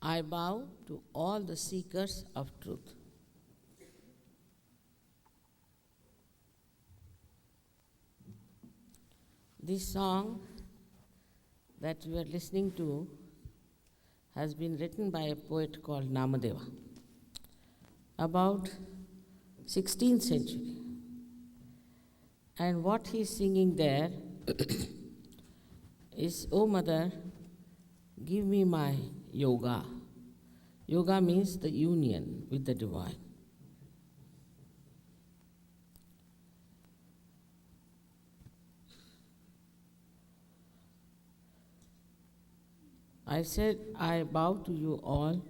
I bow to all the seekers of truth. This song that we are listening to has been written by a poet called Namadeva about 16th century. And what he's singing there is, "Oh Mother, give me my yoga." Yoga means the union with the divine. I said, I bow to you all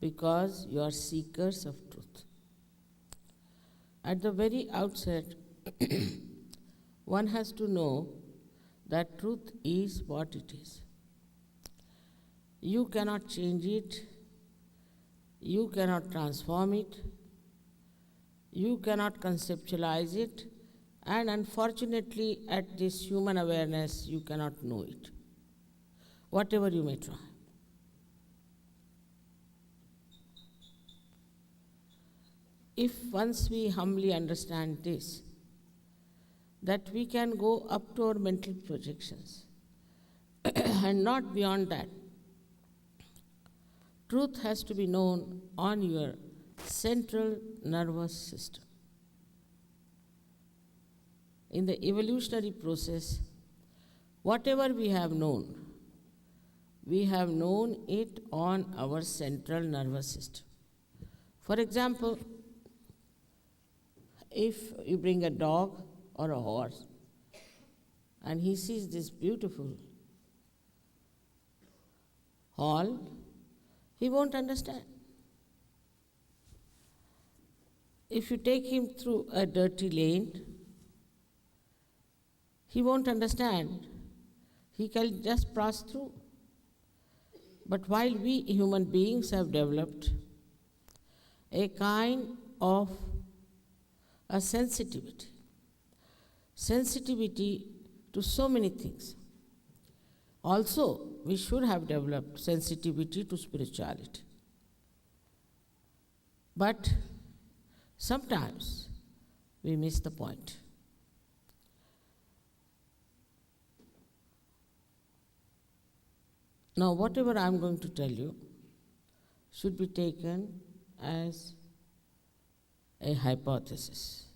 because you are seekers of truth. At the very outset, one has to know that truth is what it is. You cannot change it, you cannot transform it, you cannot conceptualize it, and unfortunately, at this human awareness, you cannot know it, whatever you may try. If once we humbly understand this, that we can go up to our mental projections and not beyond that, truth has to be known on your central nervous system. In the evolutionary process, whatever we have known it on our central nervous system. For example, if you bring a dog or a horse and he sees this beautiful hall, he won't understand. If you take him through a dirty lane, he won't understand. He can just pass through. But while we human beings have developed a kind of a sensitivity to so many things. Also, we should have developed sensitivity to spirituality. But sometimes we miss the point. Now, whatever I'm going to tell you should be taken as a hypothesis.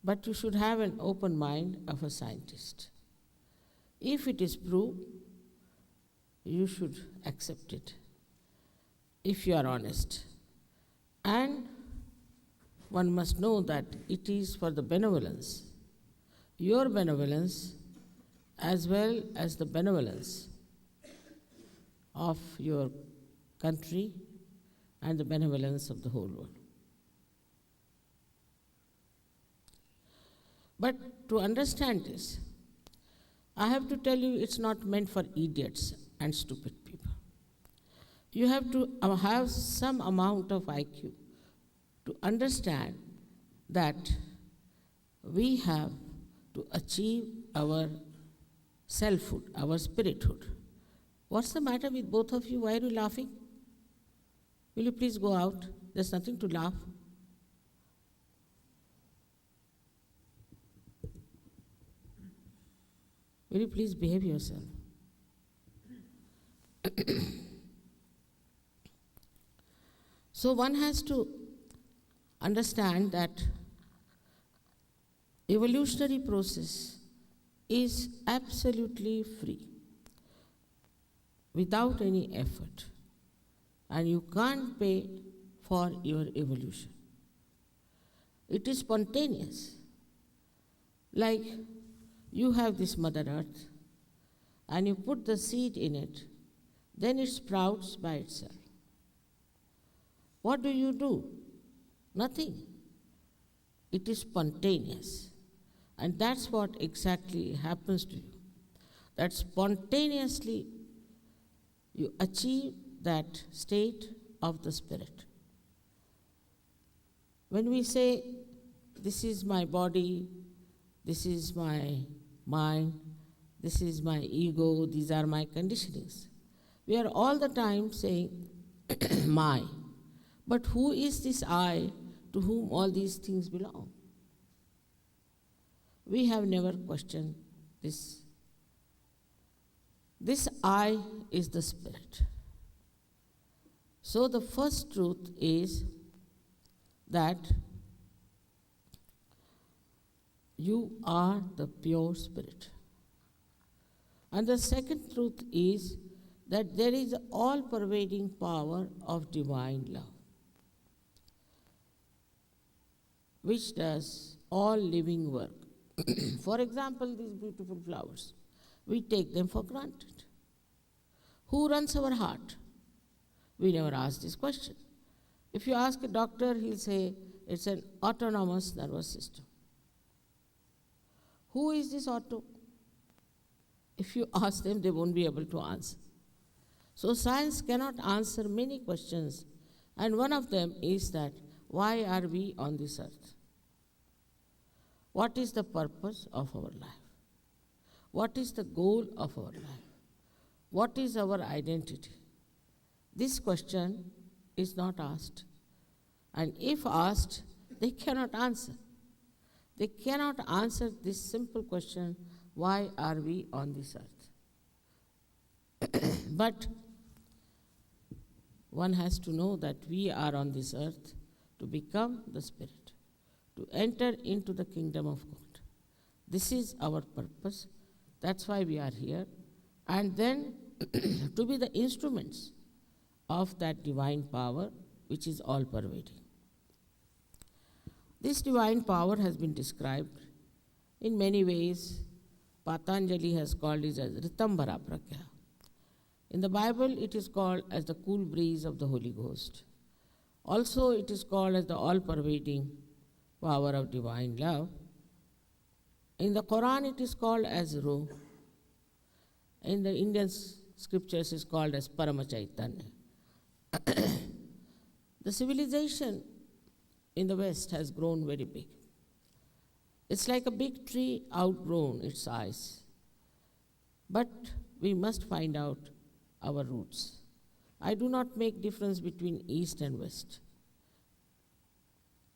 But you should have an open mind of a scientist. If it is proved, you should accept it, if you are honest. And one must know that it is for the benevolence, your benevolence, as well as the benevolence of your country and the benevolence of the whole world. But to understand this, I have to tell you it's not meant for idiots and stupid people. You have to have some amount of IQ to understand that we have to achieve our selfhood, our spirithood. What's the matter with both of you? Why are you laughing? Will you please go out? There's nothing to laugh. Will you please behave yourself? So one has to understand that evolutionary process is absolutely free, without any effort, and you can't pay for your evolution. It is spontaneous. Like you have this Mother Earth, and you put the seed in it, then it sprouts by itself. What do? Nothing. It is spontaneous. And that's what exactly happens to you. That spontaneously you achieve that state of the spirit. When we say, this is my body, this is my mind, this is my ego, these are my conditionings, We are all the time saying, my. But who is this I to whom all these things belong? We have never questioned this. This I is the Spirit. So the first truth is that you are the pure Spirit. And the second truth is that there is all-pervading power of divine love, which does all living work. For example, these beautiful flowers, we take them for granted. Who runs our heart? We never ask this question. If you ask a doctor, he'll say it's an autonomous nervous system. Who is this auto? If you ask them, they won't be able to answer. So science cannot answer many questions, and one of them is that why are we on this earth? What is the purpose of our life? What is the goal of our life? What is our identity? This question is not asked. And if asked, they cannot answer. They cannot answer this simple question, why are we on this earth? But one has to know that we are on this earth to become the Spirit, to enter into the kingdom of God. This is our purpose. That's why we are here. And then to be the instruments of that divine power which is all-pervading. This divine power has been described in many ways. Patanjali has called it as Ritambara Pragya. In the Bible, it is called as the cool breeze of the Holy Ghost. Also, it is called as the all-pervading power of divine love. In the Quran, it is called as Ruh. In the Indian scriptures, it is called as Paramachaitanya. The civilization in the West has grown very big. It's like a big tree outgrown its size. But we must find out our roots. I do not make difference between East and West.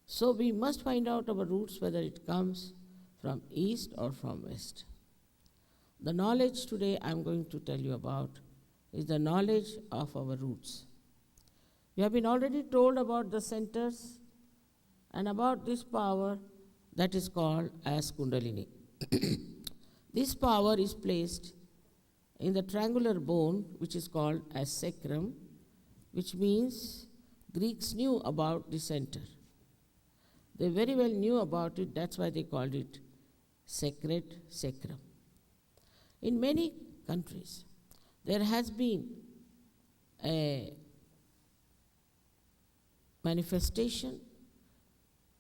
So we must find out our roots, whether it comes from East or from West. The knowledge today I'm going to tell you about is the knowledge of our roots. We have been already told about the centers and about this power that is called as Kundalini. This power is placed in the triangular bone, which is called as sacrum, which means Greeks knew about the center. They very well knew about it, that's why they called it sacred sacrum. In many countries, there has been a manifestation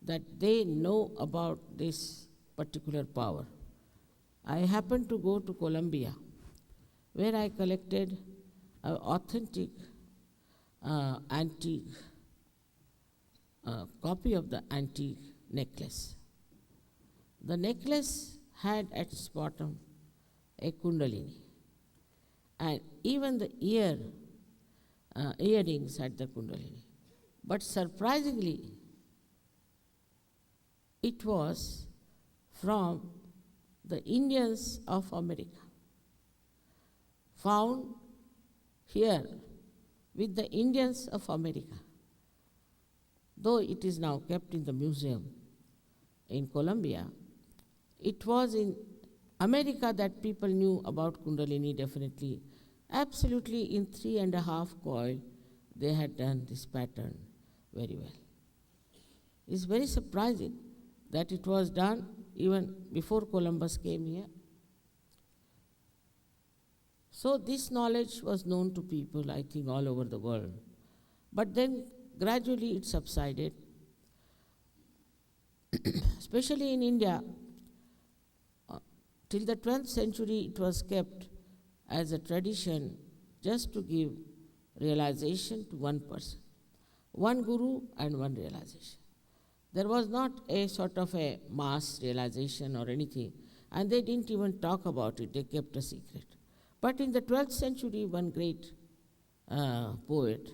that they know about this particular power. I happened to go to Colombia, where I collected an authentic antique copy of the antique necklace. The necklace had at its bottom a kundalini, and even the earrings had the kundalini. But surprisingly, it was from the Indians of America, found here with the Indians of America. Though it is now kept in the museum in Colombia, it was in America that people knew about Kundalini definitely. Absolutely in 3.5 coil, they had done this pattern very well. It's very surprising that it was done even before Columbus came here. So this knowledge was known to people, I think, all over the world. But then gradually it subsided. Especially in India, till the 12th century it was kept as a tradition just to give realization to one person. One guru and one realization. There was not a sort of a mass realization or anything, and they didn't even talk about it, they kept a secret. But in the 12th century, one great poet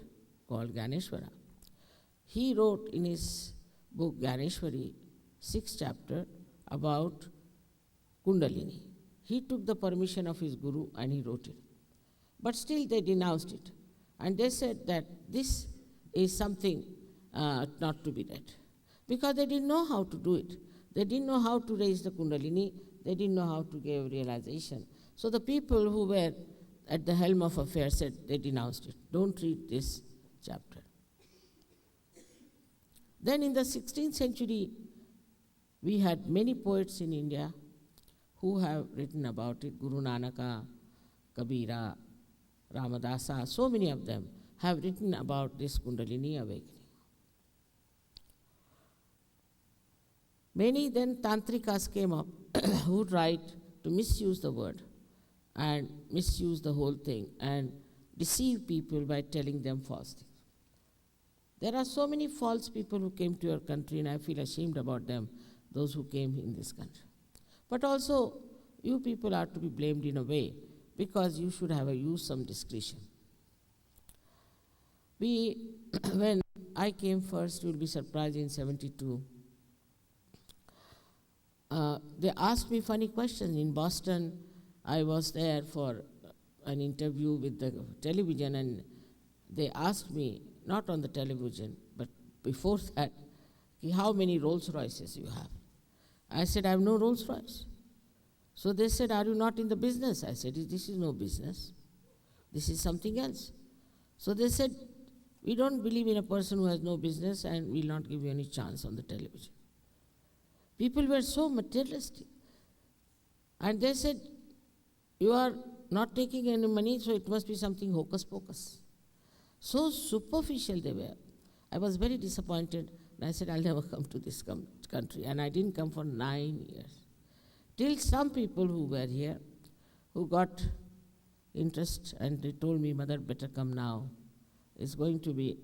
called Ganeshwara. He wrote in his book Ganeshwari, 6th chapter, about Kundalini. He took the permission of his guru and he wrote it. But still they denounced it. And they said that this is something not to be read. Because they didn't know how to do it. They didn't know how to raise the Kundalini. They didn't know how to give realization. So the people who were at the helm of affairs said they denounced it. Don't read this chapter. Then in the 16th century, we had many poets in India who have written about it. Guru Nanaka, Kabira, Ramadasa, so many of them have written about this Kundalini awakening. Many then Tantrikas came up who tried to misuse the word and misuse the whole thing and deceive people by telling them false things. There are so many false people who came to your country, and I feel ashamed about them, those who came in this country. But also, you people are to be blamed in a way, because you should have used some discretion. When I came first, you'll be surprised, in 72, they asked me funny questions. In Boston, I was there for an interview with the television, and they asked me, not on the television, but before that, how many Rolls Royces you have. I said, I have no Rolls Royce. So they said, are you not in the business? I said, this is no business. This is something else. So they said, we don't believe in a person who has no business, and we'll not give you any chance on the television. People were so materialistic. And they said, you are not taking any money, so it must be something hocus pocus. So superficial they were. I was very disappointed, and I said, I'll never come to this country. And I didn't come for 9 years. Till some people who were here, who got interest, and they told me, Mother, better come now. It's going to be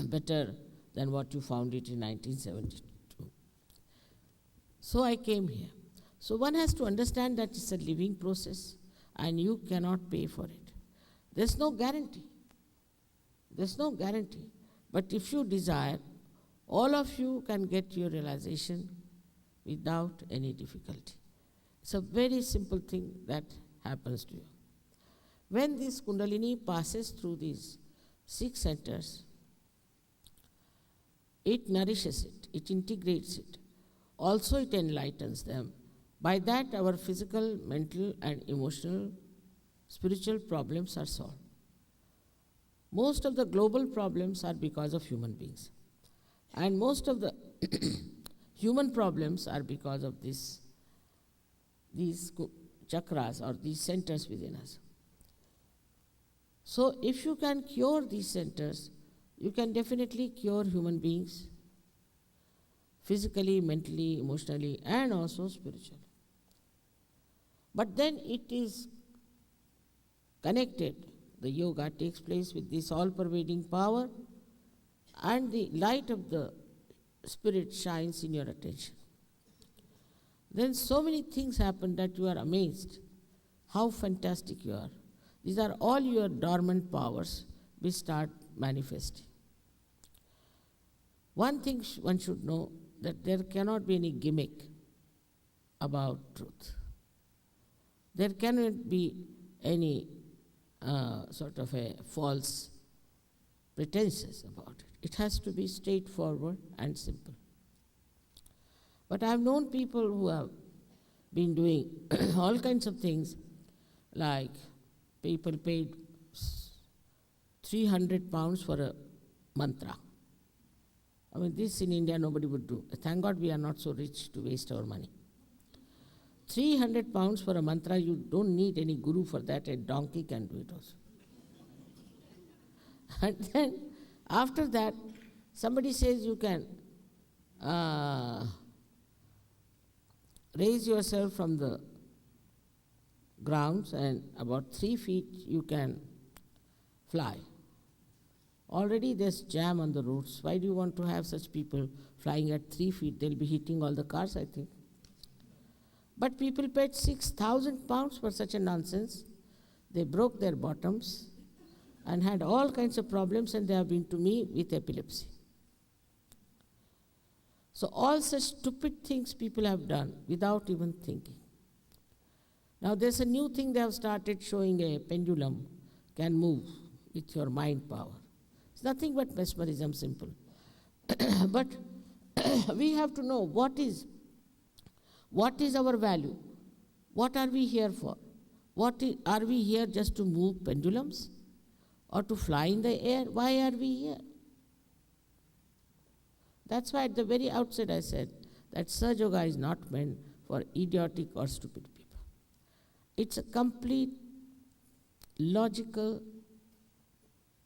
better than what you found it in 1972. So I came here. So one has to understand that it's a living process, and you cannot pay for it. There's no guarantee. There's no guarantee. But if you desire, all of you can get your realization without any difficulty. It's a very simple thing that happens to you. When this Kundalini passes through these 6 centers, it nourishes it, it integrates it. Also it enlightens them. By that our physical, mental and emotional, spiritual problems are solved. Most of the global problems are because of human beings. And most of the human problems are because of these chakras or these centers within us. So if you can cure these centers, you can definitely cure human beings physically, mentally, emotionally, and also spiritually. But then it is connected. The yoga takes place with this all-pervading power, and the light of the Spirit shines in your attention. Then so many things happen that you are amazed how fantastic you are. These are all your dormant powers which start manifesting. One thing one should know, that there cannot be any gimmick about truth. There cannot be any sort of a false pretenses about it. It has to be straightforward and simple. But I have known people who have been doing all kinds of things, like people paid 300 pounds for a mantra. I mean, this in India nobody would do. Thank God we are not so rich to waste our money. 300 pounds for a mantra, you don't need any guru for that, a donkey can do it also. And then, after that, somebody says you can raise yourself from the grounds and about 3 feet you can fly. Already there's jam on the roads. Why do you want to have such people flying at 3 feet? They'll be hitting all the cars, I think. But people paid 6,000 pounds for such a nonsense. They broke their bottoms and had all kinds of problems, and they have been to me with epilepsy. So all such stupid things people have done without even thinking. Now there's a new thing they have started showing, a pendulum can move with your mind power. It's nothing but mesmerism, simple. But we have to know what is our value? What are we here for? Are we here just to move pendulums or to fly in the air? Why are we here? That's why at the very outset I said that Sahaja Yoga is not meant for idiotic or stupid people. It's a complete logical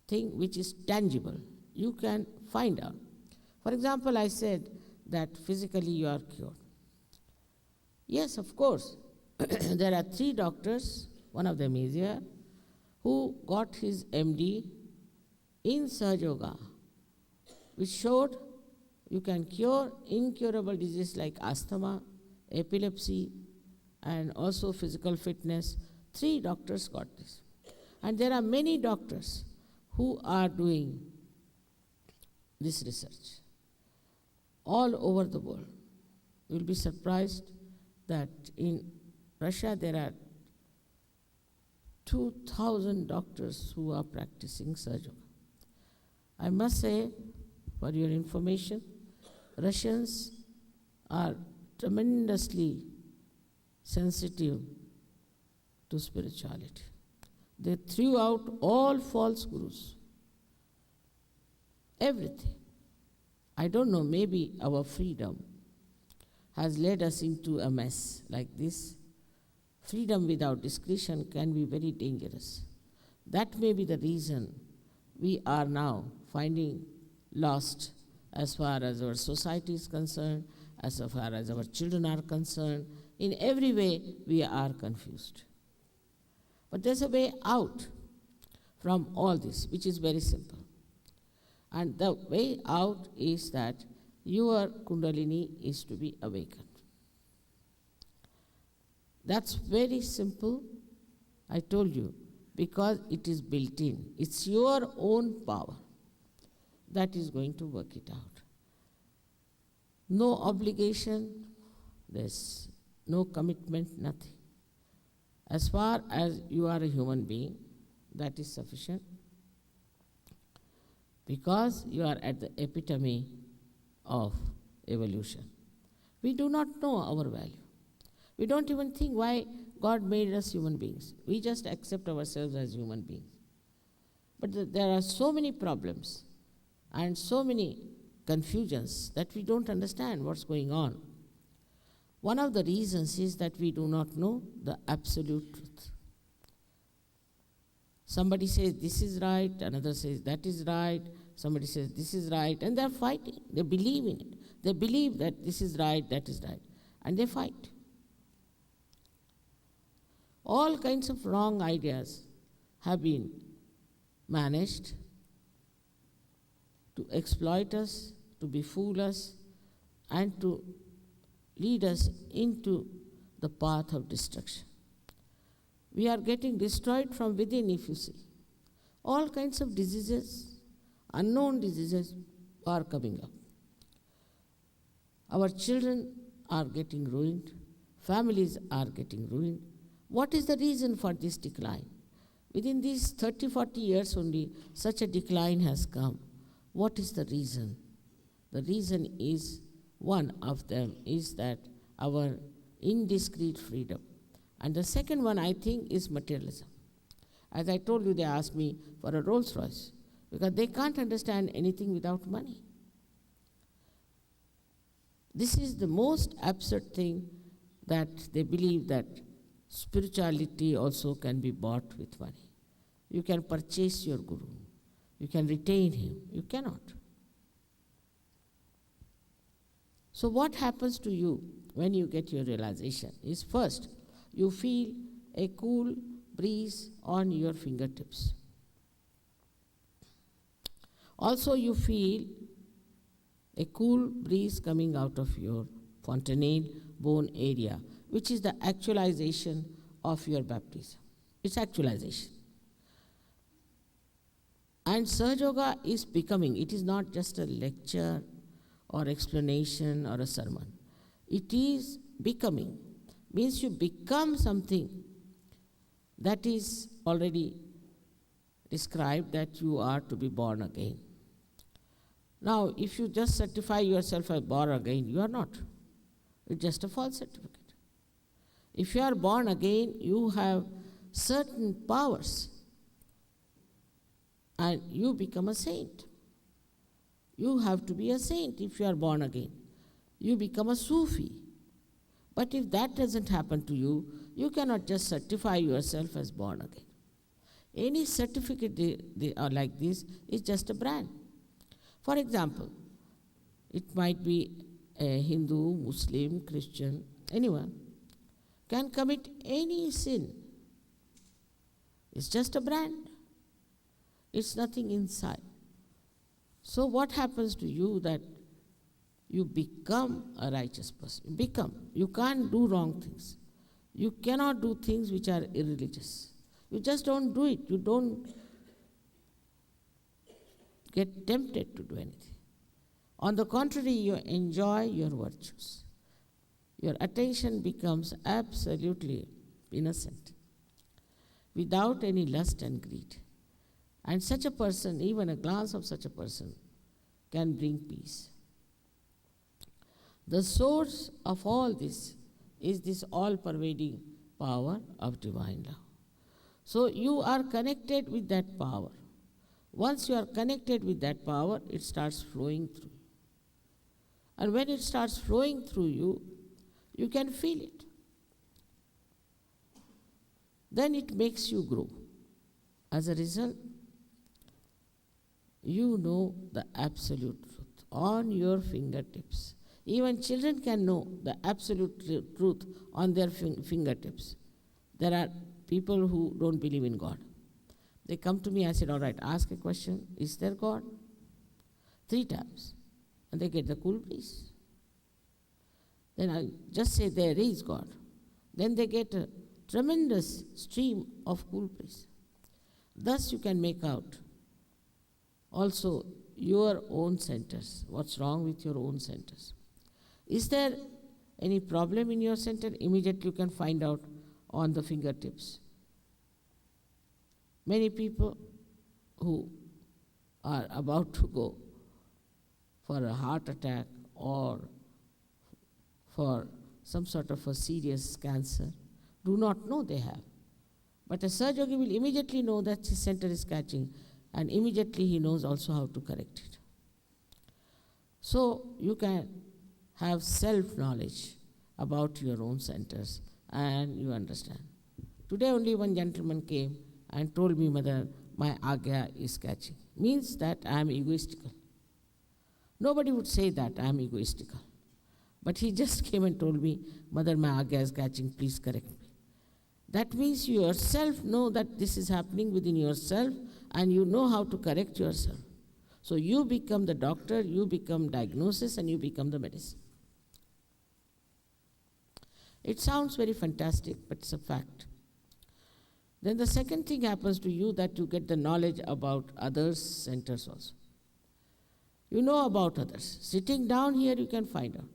thing which is tangible. You can find out. For example, I said that physically you are cured. Yes, of course. There are 3 doctors, one of them is here, who got his MD in Sahaja Yoga, which showed you can cure incurable diseases like asthma, epilepsy, and also physical fitness. 3 doctors got this. And there are many doctors who are doing this research all over the world. You will be surprised that in Russia there are 2,000 doctors who are practicing Sahaja Yoga. I must say, for your information, Russians are tremendously sensitive to spirituality. They threw out all false gurus, everything. I don't know, maybe our freedom has led us into a mess like this. Freedom without discretion can be very dangerous. That may be the reason we are now finding lost as far as our society is concerned, as far as our children are concerned. In every way, we are confused. But there's a way out from all this, which is very simple. And the way out is that your Kundalini is to be awakened. That's very simple, I told you, because it is built in. It's your own power that is going to work it out. No obligation, there's no commitment, nothing. As far as you are a human being, that is sufficient, because you are at the epitome of evolution. We do not know our value. We don't even think why God made us human beings. We just accept ourselves as human beings. But there are so many problems and so many confusions that we don't understand what's going on. One of the reasons is that we do not know the absolute truth. Somebody says this is right, another says that is right, somebody says this is right, and they're fighting. They believe in it. They believe that this is right, that is right, and they fight. All kinds of wrong ideas have been managed to exploit us, to befool us, and to lead us into the path of destruction. We are getting destroyed from within, if you see. All kinds of diseases, unknown diseases are coming up. Our children are getting ruined. Families are getting ruined. What is the reason for this decline? Within these 30, 40 years only, such a decline has come. What is the reason? The reason is, one of them is that our indiscreet freedom. And the second one, I think, is materialism. As I told you, they asked me for a Rolls Royce because they can't understand anything without money. This is the most absurd thing, that they believe that spirituality also can be bought with money. You can purchase your guru. You can retain him. You cannot. So what happens to you when you get your realization is, first, you feel a cool breeze on your fingertips. Also, you feel a cool breeze coming out of your fontanelle bone area, which is the actualization of your baptism. It's actualization. And Sahaja Yoga is becoming. It is not just a lecture or explanation or a sermon. It is becoming. Means you become something that is already described, that you are to be born again. Now, if you just certify yourself as born again, you are not. It's just a false certificate. If you are born again, you have certain powers and you become a saint. You have to be a saint if you are born again. You become a Sufi. But if that doesn't happen to you, you cannot just certify yourself as born again. Any certificate they are like this is just a brand. For example, it might be a Hindu, Muslim, Christian, anyone can commit any sin. It's just a brand. It's nothing inside. So what happens to you that you become a righteous person? You can't do wrong things. You cannot do things which are irreligious. You just don't do it. You don't get tempted to do anything. On the contrary, you enjoy your virtues. Your attention becomes absolutely innocent, without any lust and greed. And such a person, even a glance of such a person, can bring peace. The source of all this is this all-pervading power of divine love. So you are connected with that power. Once you are connected with that power, it starts flowing through you. And when it starts flowing through you, you can feel it. Then it makes you grow. As a result, you know the absolute truth on your fingertips. Even children can know the absolute truth on their fingertips. There are people who don't believe in God. They come to me, I said, all right, ask a question, is there God? 3 times. And they get the cool breeze. Then I just say, there is God. Then they get a tremendous stream of cool breeze. Thus you can make out also your own centers. What's wrong with your own centers? Is there any problem in your center? Immediately you can find out on the fingertips. Many people who are about to go for a heart attack or for some sort of a serious cancer do not know they have. But a Sahaja Yogi will immediately know that his center is catching, and immediately he knows also how to correct it. So you can have self-knowledge about your own centers and you understand. Today only one gentleman came and told me, Mother, my agya is catching. Means that I am egoistical. Nobody would say that I am egoistical. But he just came and told me, Mother, my agya is catching, please correct me. That means you yourself know that this is happening within yourself and you know how to correct yourself. So you become the doctor, you become diagnosis, and you become the medicine. It sounds very fantastic, but it's a fact. Then the second thing happens to you, that you get the knowledge about others' centers also. You know about others. Sitting down here, you can find out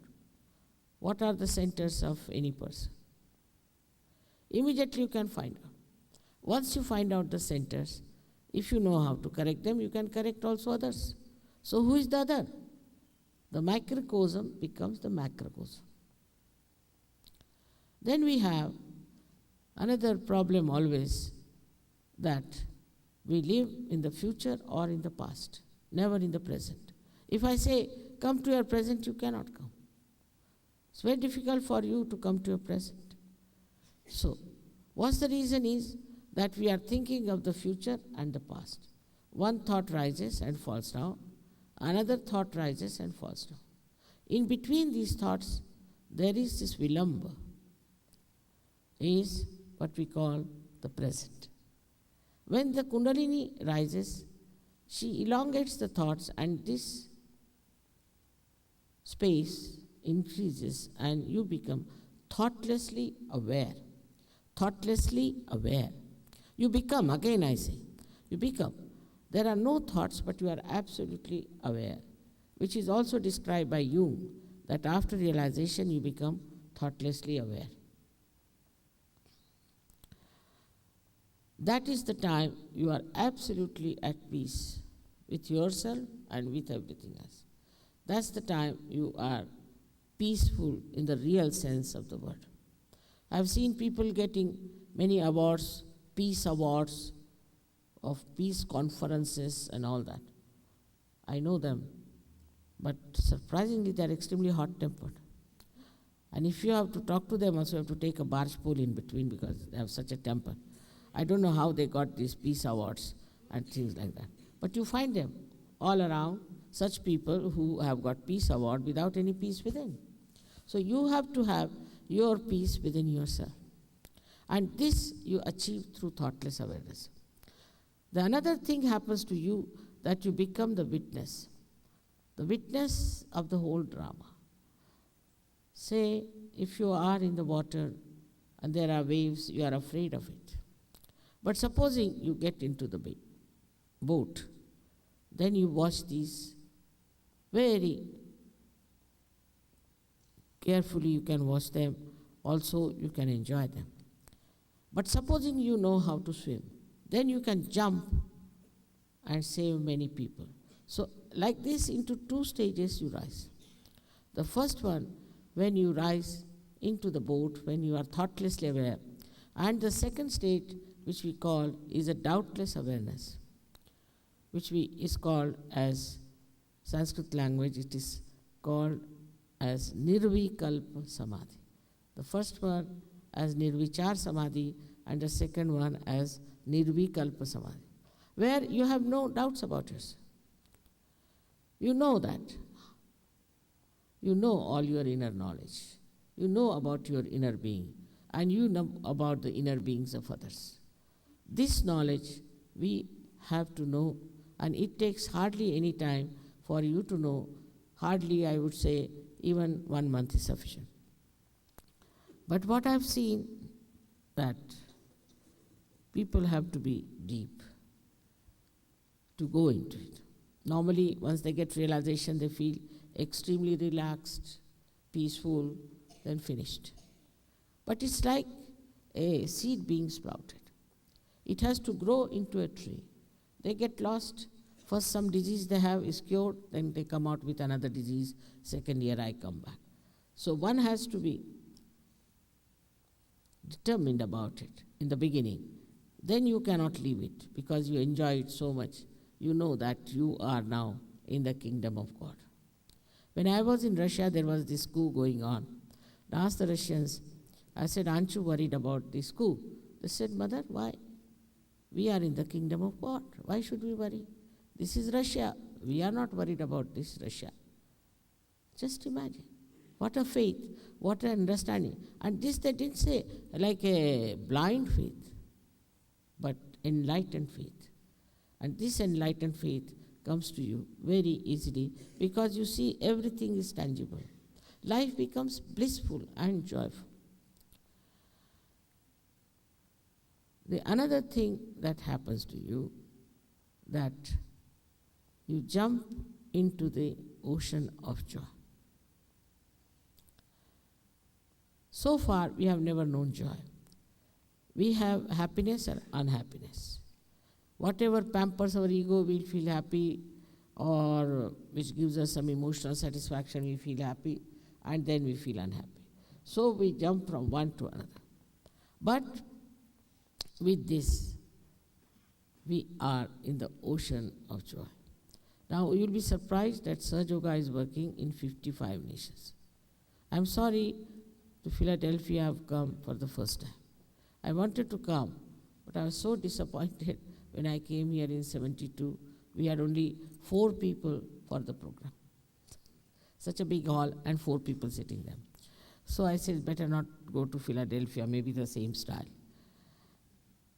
what are the centers of any person. Immediately you can find out. Once you find out the centers, if you know how to correct them, you can correct also others. So who is the other? The microcosm becomes the macrocosm. Then we have another problem always, that we live in the future or in the past, never in the present. If I say, come to your present, you cannot come. It's very difficult for you to come to your present. So, what's the reason is that we are thinking of the future and the past. One thought rises and falls down, another thought rises and falls down. In between these thoughts, there is this vilamba, is what we call the present. When the Kundalini rises, she elongates the thoughts and this space increases and you become thoughtlessly aware. Thoughtlessly aware. You become, again I say, you become. There are no thoughts, but you are absolutely aware, which is also described by Jung, that after realization you become thoughtlessly aware. That is the time you are absolutely at peace with yourself and with everything else. That's the time you are peaceful in the real sense of the word. I've seen people getting many awards, peace awards, of peace conferences and all that. I know them, but surprisingly they are extremely hot-tempered. And if you have to talk to them, also you have to take a barge pole in between because they have such a temper. I don't know how they got these peace awards and things like that. But you find them all around, such people who have got peace award without any peace within. So you have to have your peace within yourself. And this you achieve through thoughtless awareness. The another thing happens to you, that you become the witness of the whole drama. Say, if you are in the water and there are waves, you are afraid of it. But supposing you get into the boat, then you watch these very carefully, you can watch them, also you can enjoy them. But supposing you know how to swim, then you can jump and save many people. So like this, into two stages you rise. The first one, when you rise into the boat, when you are thoughtlessly aware. And the second state, which we call, is a doubtless awareness, which is called as Sanskrit language, it is called as Nirvikalpa Samadhi. The first one as Nirvichar Samadhi and the second one as Nirvikalpa Samadhi, where you have no doubts about yourself. You know that. You know all your inner knowledge. You know about your inner being, and you know about the inner beings of others. This knowledge we have to know, and it takes hardly any time for you to know. Hardly, I would say, even 1 month is sufficient. But what I've seen, that people have to be deep to go into it. Normally, once they get realization, they feel extremely relaxed, peaceful, then finished. But it's like a seed being sprouted. It has to grow into a tree. They get lost. First, some disease they have is cured, then they come out with another disease. Second year, I come back. So one has to be determined about it in the beginning. Then you cannot leave it because you enjoy it so much. You know that you are now in the kingdom of God. When I was in Russia, there was this coup going on. I asked the Russians, I said, aren't you worried about this coup? They said, Mother, why? We are in the kingdom of God. Why should we worry? This is Russia. We are not worried about this Russia. Just imagine. What a faith, what an understanding. And this they didn't say like a blind faith, but enlightened faith. And this enlightened faith comes to you very easily because you see everything is tangible. Life becomes blissful and joyful. The another thing that happens to you, that you jump into the ocean of joy. So far, we have never known joy. We have happiness and unhappiness. Whatever pampers our ego, we'll feel happy, or which gives us some emotional satisfaction, we feel happy, and then we feel unhappy. So we jump from one to another. But with this, we are in the ocean of joy. Now, you'll be surprised that Sahaja Yoga is working in 55 nations. I'm sorry, to Philadelphia I've come for the first time. I wanted to come, but I was so disappointed when I came here in 72. We had only 4 people for the program. Such a big hall and 4 people sitting there. So I said, better not go to Philadelphia, maybe the same style.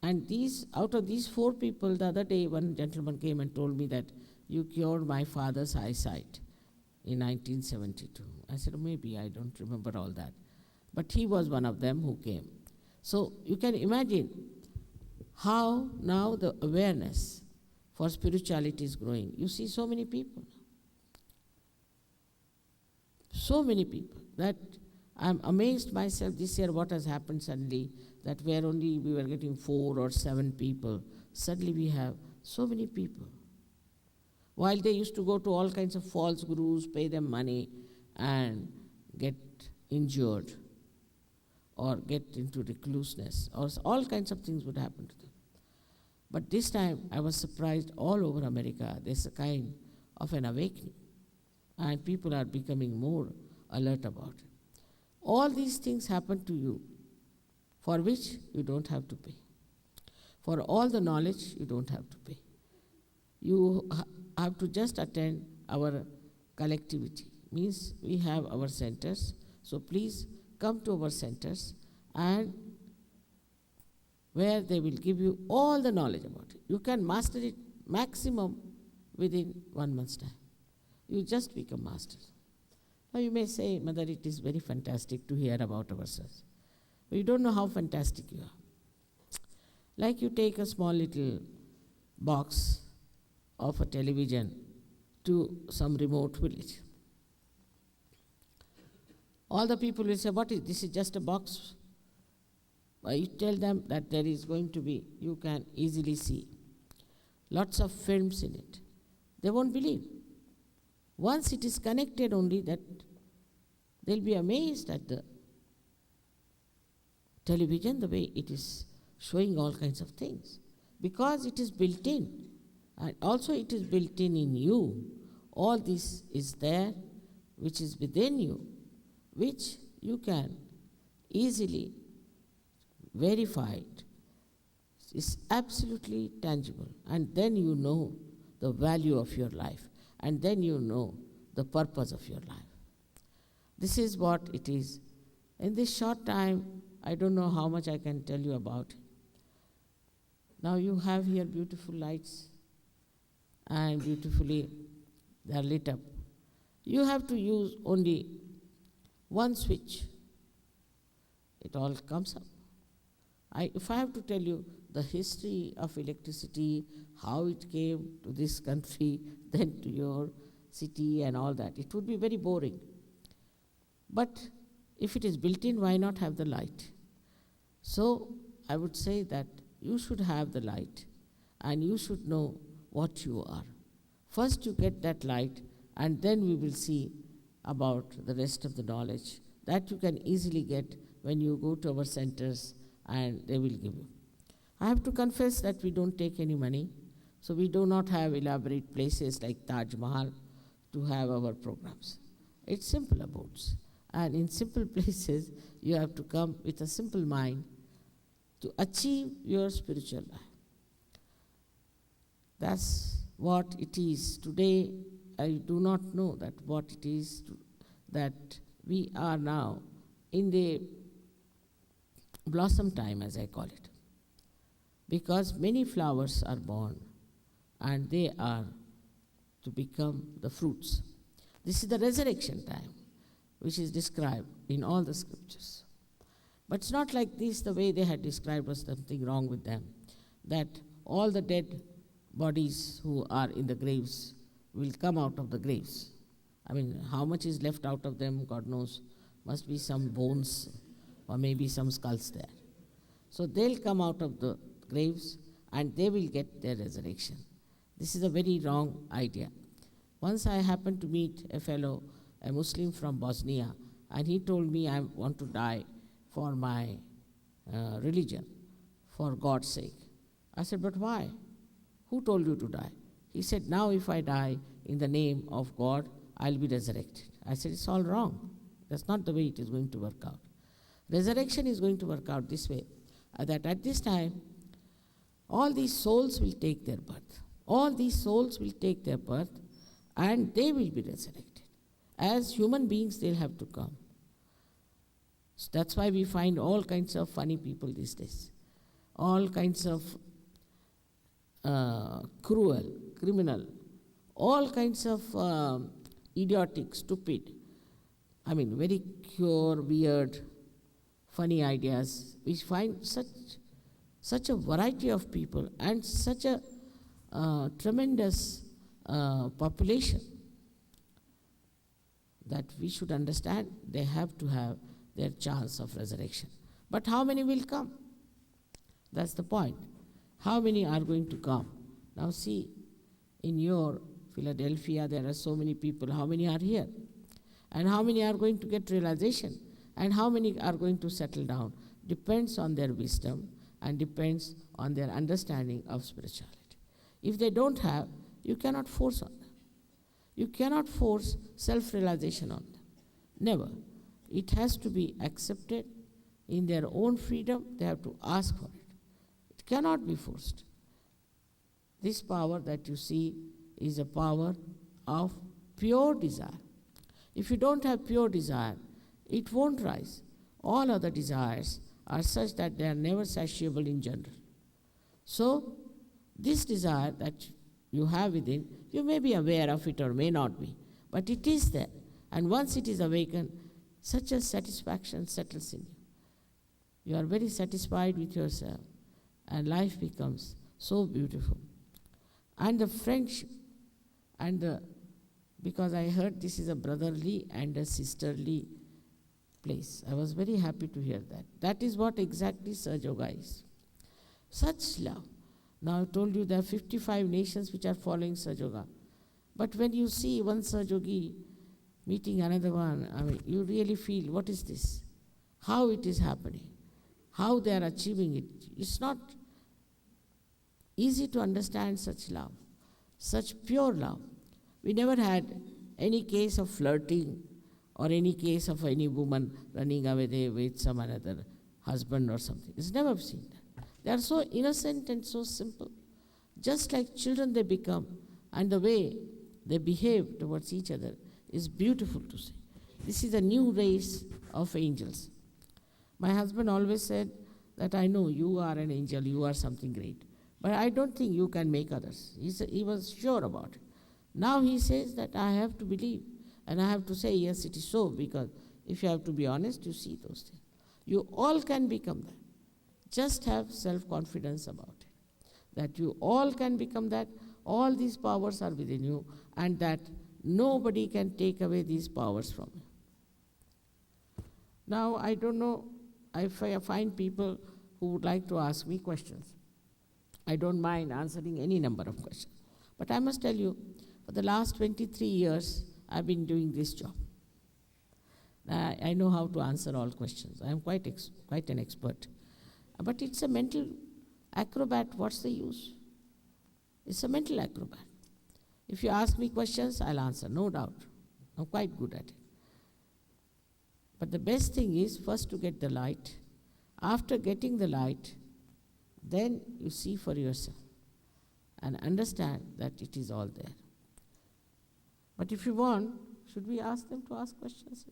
And out of these 4 people, the other day, one gentleman came and told me that you cured my father's eyesight in 1972. I said, maybe, I don't remember all that. But he was one of them who came. So you can imagine how now the awareness for spirituality is growing. You see so many people. So many people that I'm amazed myself this year what has happened suddenly, that where only we were getting 4 or 7 people, suddenly we have so many people. While they used to go to all kinds of false gurus, pay them money and get injured or get into recluseness, or all kinds of things would happen to them. But this time I was surprised all over America, there's a kind of an awakening and people are becoming more alert about it. All these things happen to you for which you don't have to pay. For all the knowledge, you don't have to pay. You have to just attend our collectivity. Means we have our centers, so please come to our centers and where they will give you all the knowledge about it. You can master it maximum within 1 month's time. You just become masters. Now you may say, Mother, it is very fantastic to hear about ourselves. But you don't know how fantastic you are. Like you take a small little box of a television to some remote village. All the people will say, what is this? Is just a box. You tell them that there is going to be, you can easily see lots of films in it. They won't believe. Once it is connected only, that they'll be amazed at the television, the way it is showing all kinds of things. Because it is built in. And also it is built in you. All this is there, which is within you, which you can easily verify it. It's absolutely tangible. And then you know the value of your life. And then you know the purpose of your life. This is what it is. In this short time, I don't know how much I can tell you about it. Now you have here beautiful lights and beautifully they are lit up. You have to use only one switch. It all comes up. If I have to tell you the history of electricity, how it came to this country, then to your city and all that, it would be very boring. But if it is built in, why not have the light? So I would say that you should have the light and you should know what you are. First you get that light and then we will see about the rest of the knowledge that you can easily get when you go to our centers and they will give you. I have to confess that we don't take any money, so we do not have elaborate places like Taj Mahal to have our programs. It's simple abodes. And in simple places, you have to come with a simple mind to achieve your spiritual life. That's what it is. Today, I do not know that what it is that we are now in the blossom time, as I call it. Because many flowers are born and they are to become the fruits. This is the resurrection time, which is described in all the scriptures. But it's not like this, the way they had described was something wrong with them, that all the dead bodies who are in the graves will come out of the graves. I mean, how much is left out of them, God knows. Must be some bones or maybe some skulls there. So they'll come out of the graves and they will get their resurrection. This is a very wrong idea. Once I happened to meet a fellow, a Muslim from Bosnia, and he told me, I want to die for my religion, for God's sake. I said, but why? Who told you to die? He said, now if I die in the name of God, I'll be resurrected. I said, it's all wrong. That's not the way it is going to work out. Resurrection is going to work out this way, that at this time, all these souls will take their birth. All these souls will take their birth and they will be resurrected. As human beings, they'll have to come. So that's why we find all kinds of funny people these days. All kinds of cruel, criminal, all kinds of idiotic, stupid, I mean very pure, weird, funny ideas. We find such a variety of people and such a tremendous population that we should understand they have to have their chance of resurrection. But how many will come? That's the point. How many are going to come? Now see, in your Philadelphia, there are so many people. How many are here? And how many are going to get realization? And how many are going to settle down? Depends on their wisdom and depends on their understanding of spirituality. If they don't have, you cannot force on them. You cannot force self-realization on them. Never. It has to be accepted in their own freedom. They have to ask for it. It cannot be forced. This power that you see is a power of pure desire. If you don't have pure desire, it won't rise. All other desires are such that they are never satiable in general. So, this desire that you have within, you may be aware of it or may not be, but it is there. And once it is awakened, such a satisfaction settles in you. You are very satisfied with yourself, and life becomes so beautiful. And the friendship, because I heard this is a brotherly and a sisterly place. I was very happy to hear that. That is what exactly Sahaja Yoga is. Such love. Now I told you there are 55 nations which are following Sahaja Yoga. But when you see one Sahaja Yogi meeting another one, I mean, you really feel, what is this? How it is happening? How they are achieving it? It's not easy to understand such love, such pure love. We never had any case of flirting or any case of any woman running away with some another husband or something. It's never seen that. They are so innocent and so simple. Just like children they become, and the way they behave towards each other is beautiful to see. This is a new race of angels. My husband always said that I know you are an angel, you are something great, but I don't think you can make others. He was sure about it. Now he says that I have to believe, and I have to say, yes, it is so, because if you have to be honest, you see those things. You all can become that. Just have self-confidence about it, that you all can become that. All these powers are within you, and that nobody can take away these powers from you. Now, I don't know if I find people who would like to ask me questions. I don't mind answering any number of questions. But I must tell you, for the last 23 years, I've been doing this job. I know how to answer all questions. I'm quite an expert. But it's a mental acrobat. What's the use? It's a mental acrobat. If you ask me questions, I'll answer, no doubt. I'm quite good at it. But the best thing is first to get the light. After getting the light, then you see for yourself and understand that it is all there. But if you want, should we ask them to ask questions?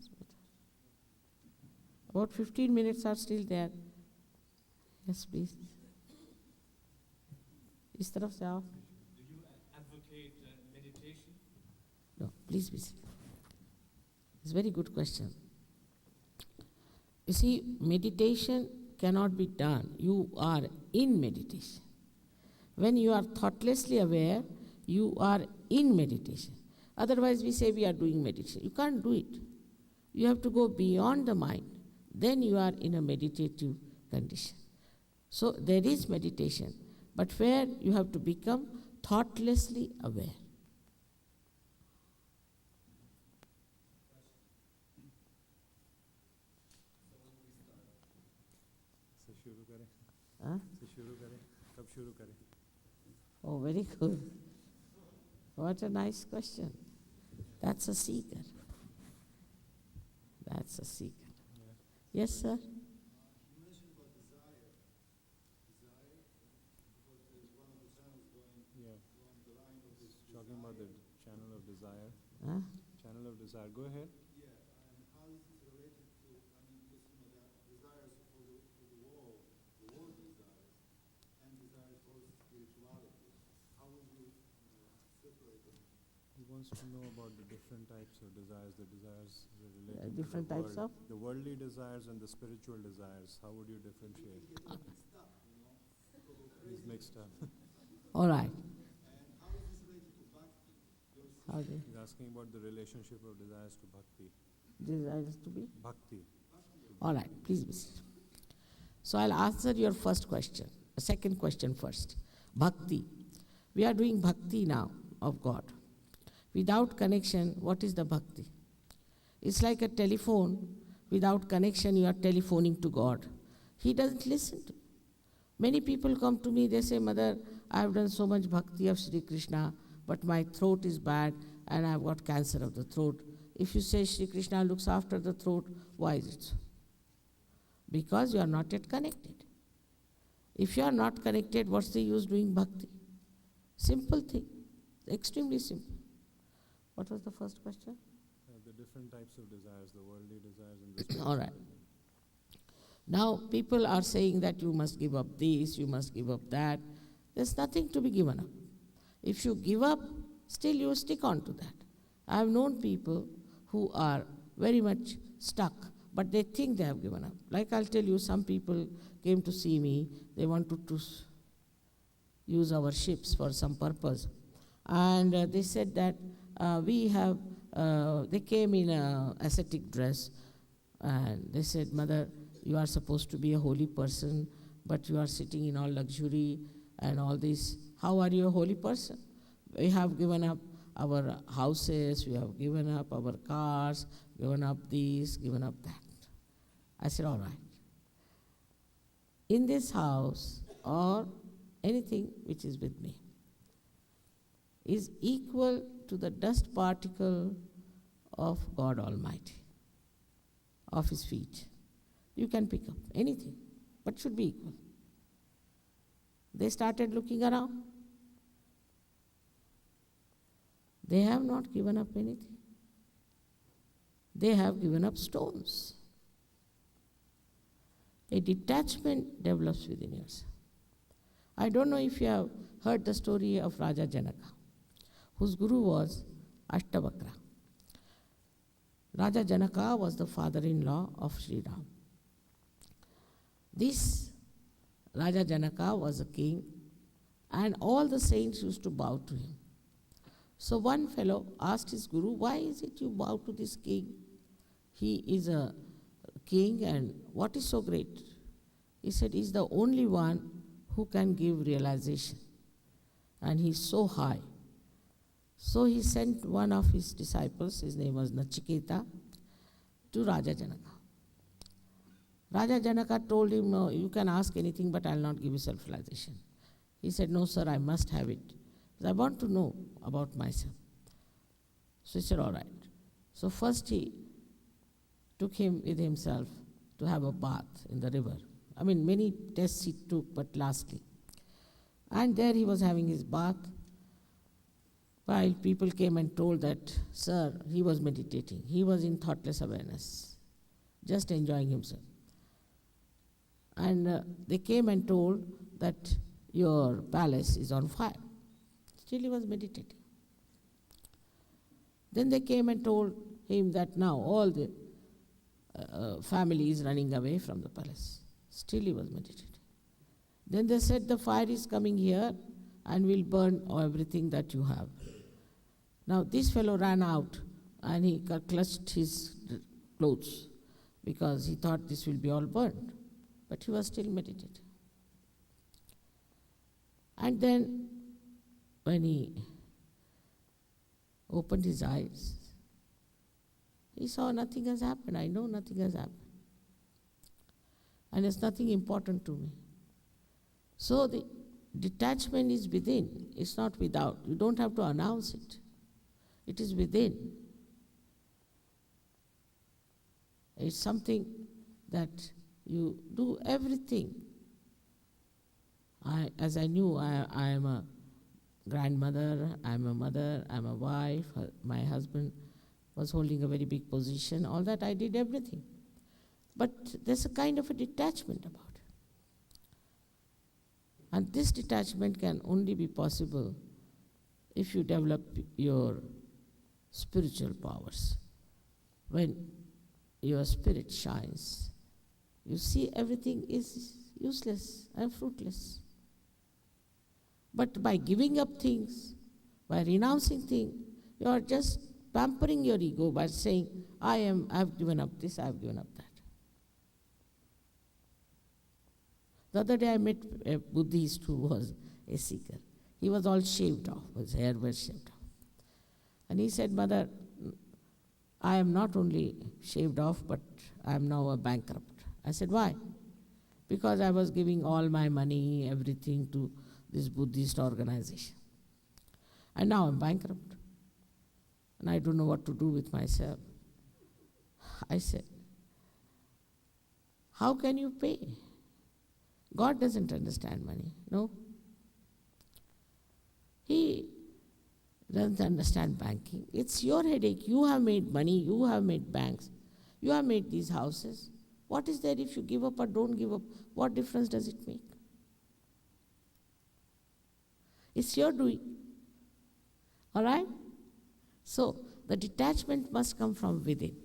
About 15 minutes are still there. Yes, please. Is taraf se aap? Do you advocate meditation? No, please be seated. It's a very good question. You see, meditation cannot be done. You are in meditation. When you are thoughtlessly aware, you are in meditation. Otherwise, we say we are doing meditation. You can't do it. You have to go beyond the mind. Then you are in a meditative condition. So there is meditation, but where you have to become thoughtlessly aware. Huh? Oh, very good. What a nice question. That's a seeker. That's a seeker. Yeah. Yes, sir? You mentioned about desire. Desire, because there's one of the channels going along the line of this. Talking about the channel of desire. Huh? Channel of desire. Go ahead. Yeah, and how is this related to, because, there are desires for the world desires, and desires for spirituality. How would you separate them? He wants to know about the different types of desires, the desires related to different the types world, of? the worldly desires and the spiritual desires. How would you differentiate? Get all mixed up, He's mixed up. All right. How do He's asking about the relationship of desires to bhakti. desires to be? Bhakti. All right, please be seated. So I'll answer your first question, the second question first. Bhakti. We are doing bhakti now of God. Without connection, what is the bhakti? It's like a telephone. Without connection, you are telephoning to God. He doesn't listen to you. Many people come to me, they say, Mother, I have done so much bhakti of Sri Krishna, but my throat is bad and I have got cancer of the throat. If you say Sri Krishna looks after the throat, why is it so? Because you are not yet connected. If you are not connected, what's the use doing bhakti? Simple thing, extremely simple. What was the first question? The different types of desires, the worldly desires and the All right. Now, people are saying that you must give up this, you must give up that. There's nothing to be given up. If you give up, still you stick on to that. I have known people who are very much stuck, but they think they have given up. Like I'll tell you, some people came to see me, they wanted to use our ships for some purpose. And they said that they came in an ascetic dress, and they said, Mother, you are supposed to be a holy person, but you are sitting in all luxury and all this. How are you a holy person? We have given up our houses, we have given up our cars, given up this, given up that. I said, all right. In this house, or anything which is with me, is equal to the dust particle of God Almighty, of His feet. You can pick up anything, but should be equal. They started looking around. They have not given up anything. They have given up stones. A detachment develops within yourself. I don't know if you have heard the story of Raja Janaka, whose guru was Ashtavakra. Raja Janaka was the father-in-law of Sri Ram. This Raja Janaka was a king, and all the saints used to bow to him. So one fellow asked his guru, why is it you bow to this king? He is a king, and what is so great? He said, he's the only one who can give realization, and he's so high. So he sent one of his disciples, his name was Nachiketa, to Raja Janaka. Raja Janaka told him, no, you can ask anything, but I'll not give you self-realization. He said, no, sir, I must have it. I want to know about myself. So he said, all right. So first he took him with himself to have a bath in the river. I mean, many tests he took, but lastly. And there he was having his bath, while people came and told that, sir, he was meditating. He was in thoughtless awareness, just enjoying himself. And they came and told that your palace is on fire. Still he was meditating. Then they came and told him that now all the family is running away from the palace. Still he was meditating. Then they said the fire is coming here and will burn everything that you have. Now this fellow ran out and he clutched his clothes because he thought this will be all burned. But he was still meditating. And then when he opened his eyes, he saw nothing has happened. I know nothing has happened. And it's nothing important to me. So the detachment is within, it's not without. You don't have to announce it. It is within. It's something that you do everything. As I knew, I am a grandmother, I am a mother, I am a wife, my husband was holding a very big position, all that I did everything. But there's a kind of a detachment about it. And this detachment can only be possible if you develop your spiritual powers. When your spirit shines, you see everything is useless and fruitless. But by giving up things, by renouncing things, You are just pampering your ego by saying, I've given up this, I've given up that. The other day I met a Buddhist who was a seeker. He was all shaved off, his hair was shaved off. And he said, Mother, I am not only shaved off, but I am now a bankrupt. I said, why? Because I was giving all my money, everything to this Buddhist organization. And now I'm bankrupt. And I don't know what to do with myself. I said, how can you pay? God doesn't understand money, no? He doesn't understand banking. It's your headache. You have made money, you have made banks, you have made these houses. What is there if you give up or don't give up? What difference does it make? It's your doing. All right? So, the detachment must come from within.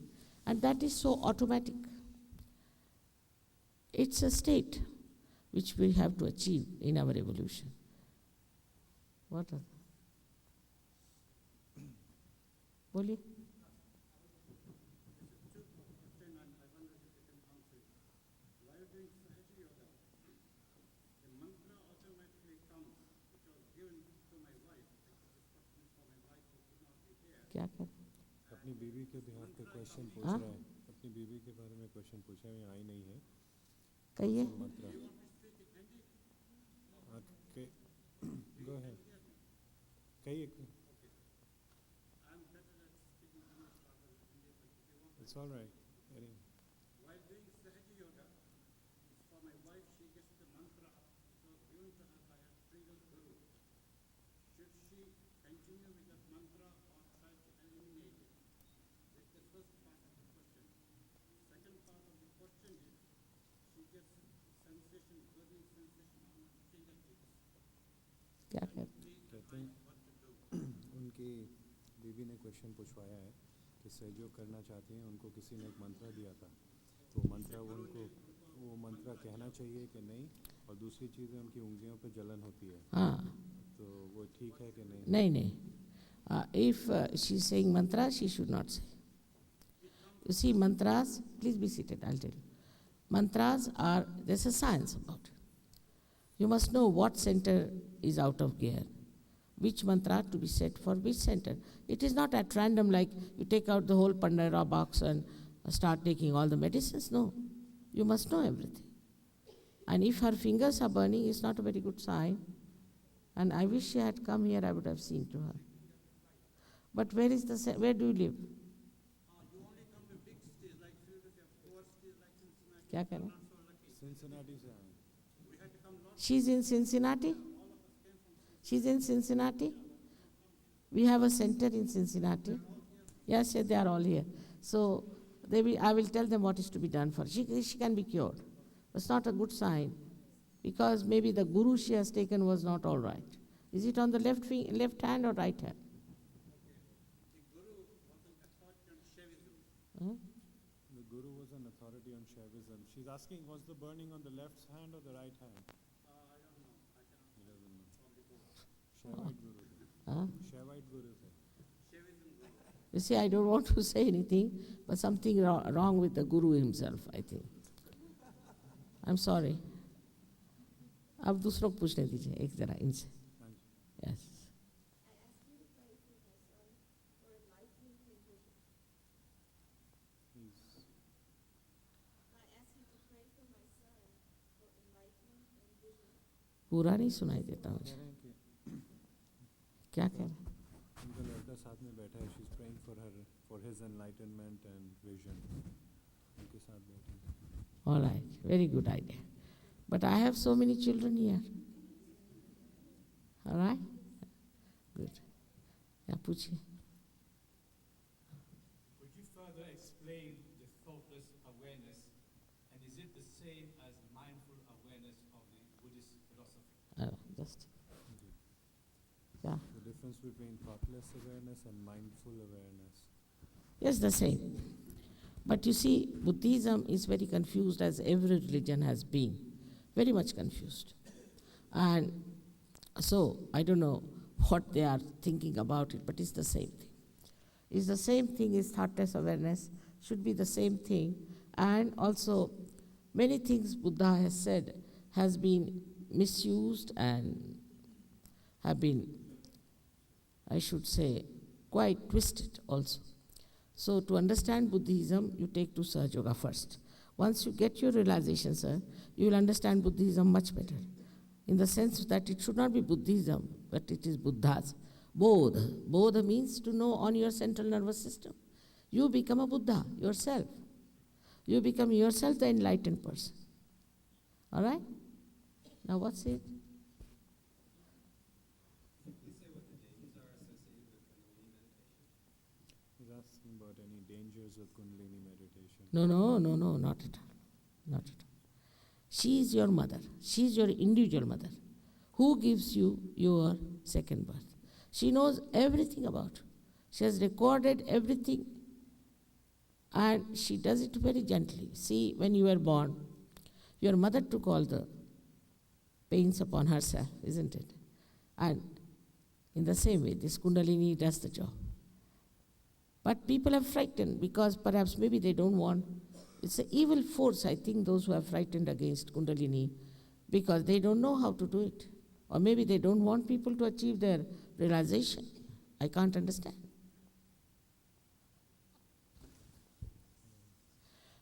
And that is so automatic. It's a state which we have to achieve in our evolution. What are बोलिए. क्या कर अपनी बीवी के behalf पे question पूछ हाँ? रहा है, अपनी बीवी के बारे में क्वेश्चन पूछा है, आई नहीं है कहिए. मंत्र आपके गो है कहिए. It's all right. While doing Sahaja Yoga, for my wife, she gets the mantra given to her by her previous guru. Should she continue with that mantra or try to eliminate it? That's the first part of the question. Second part of the question is, she gets sensation, burning sensation on her fingertips. क्या कर कहते हैं उनकी बीवी ने question पूछवाया है कि सहयोग करना चाहती हैं, उनको किसी ने एक मंत्र दिया था, तो मंत्र उनको वो मंत्र कहना चाहिए कि नहीं, और दूसरी चीज़ है उनकी उंगलियों पे जलन होती है, हाँ. तो वो ठीक है कि नहीं? नहीं नहीं. If she's saying mantra, she should not say. You see, mantras, please be seated, I'll tell you. Mantras are, there's a science about it. You must know what center is out of gear, which mantra to be set for which center. It is not at random like you take out the whole Pandora box and start taking all the medicines. No, you must know everything. And if her fingers are burning, it's not a very good sign. And I wish she had come here, I would have seen to her. But where is the, where do you live? You only come to big cities like Philadelphia, poor cities like Cincinnati. क्या करें? Cincinnati से आए. We had to come north. She's in Cincinnati? She's in Cincinnati? We have a center in Cincinnati. Yes, yes, they are all here. So I will tell them what is to be done for her. She can be cured. It's not a good sign because maybe the guru she has taken was not all right. Is it on the left hand or right hand? Huh? The guru was an authority on Shaivism. She's asking, was the burning on the left hand or the right hand? I don't know. He doesn't know. Shaivite guru. Huh? Shaivite guru. You see, I don't want to say anything, but something wrong with the guru himself, I think. I'm sorry. अब दूसरों को पूछने दीजिए एक जरा इनसे. Yes. पूरा नहीं सुनाई देता मुझे. क्या कह रहे हैं? उनका लड़का साथ में बैठा है. She's praying for his enlightenment and vision. उनके साथ बैठी है. All right, very good idea. But I have so many children here. All right? Good. Yeah, पूछिए. Could you further explain the thoughtless awareness, and is it the same as mindful awareness of the Buddhist philosophy? Just. Yeah. The difference between thoughtless awareness and mindful awareness. Yes, the same. But you see, Buddhism is very confused, as every religion has been. Very much confused. And so, I don't know what they are thinking about it, but it's the same thing. is the same thing as thoughtless awareness, should be the same thing. And also, many things Buddha has said has been misused and have been, I should say, quite twisted also. So to understand Buddhism, you take to Sahaja Yoga first. Once you get your realization, sir, you will understand Buddhism much better. In the sense that it should not be Buddhism, but it is Buddha's. Bodha. Bodha means to know on your central nervous system. You become a Buddha yourself. You become yourself the enlightened person. All right? Now what's it? He's asking about any dangers with Kundalini meditation. No, not at all. Not at all. She is your mother. She is your individual mother. Who gives you your second birth? She knows everything about you. She has recorded everything, and she does it very gently. See, when you were born, your mother took all the pains upon herself, isn't it? And in the same way, this Kundalini does the job. But people are frightened because perhaps maybe they don't want. It's an evil force, I think, those who are frightened against Kundalini, because they don't know how to do it. Or maybe they don't want people to achieve their realization. I can't understand.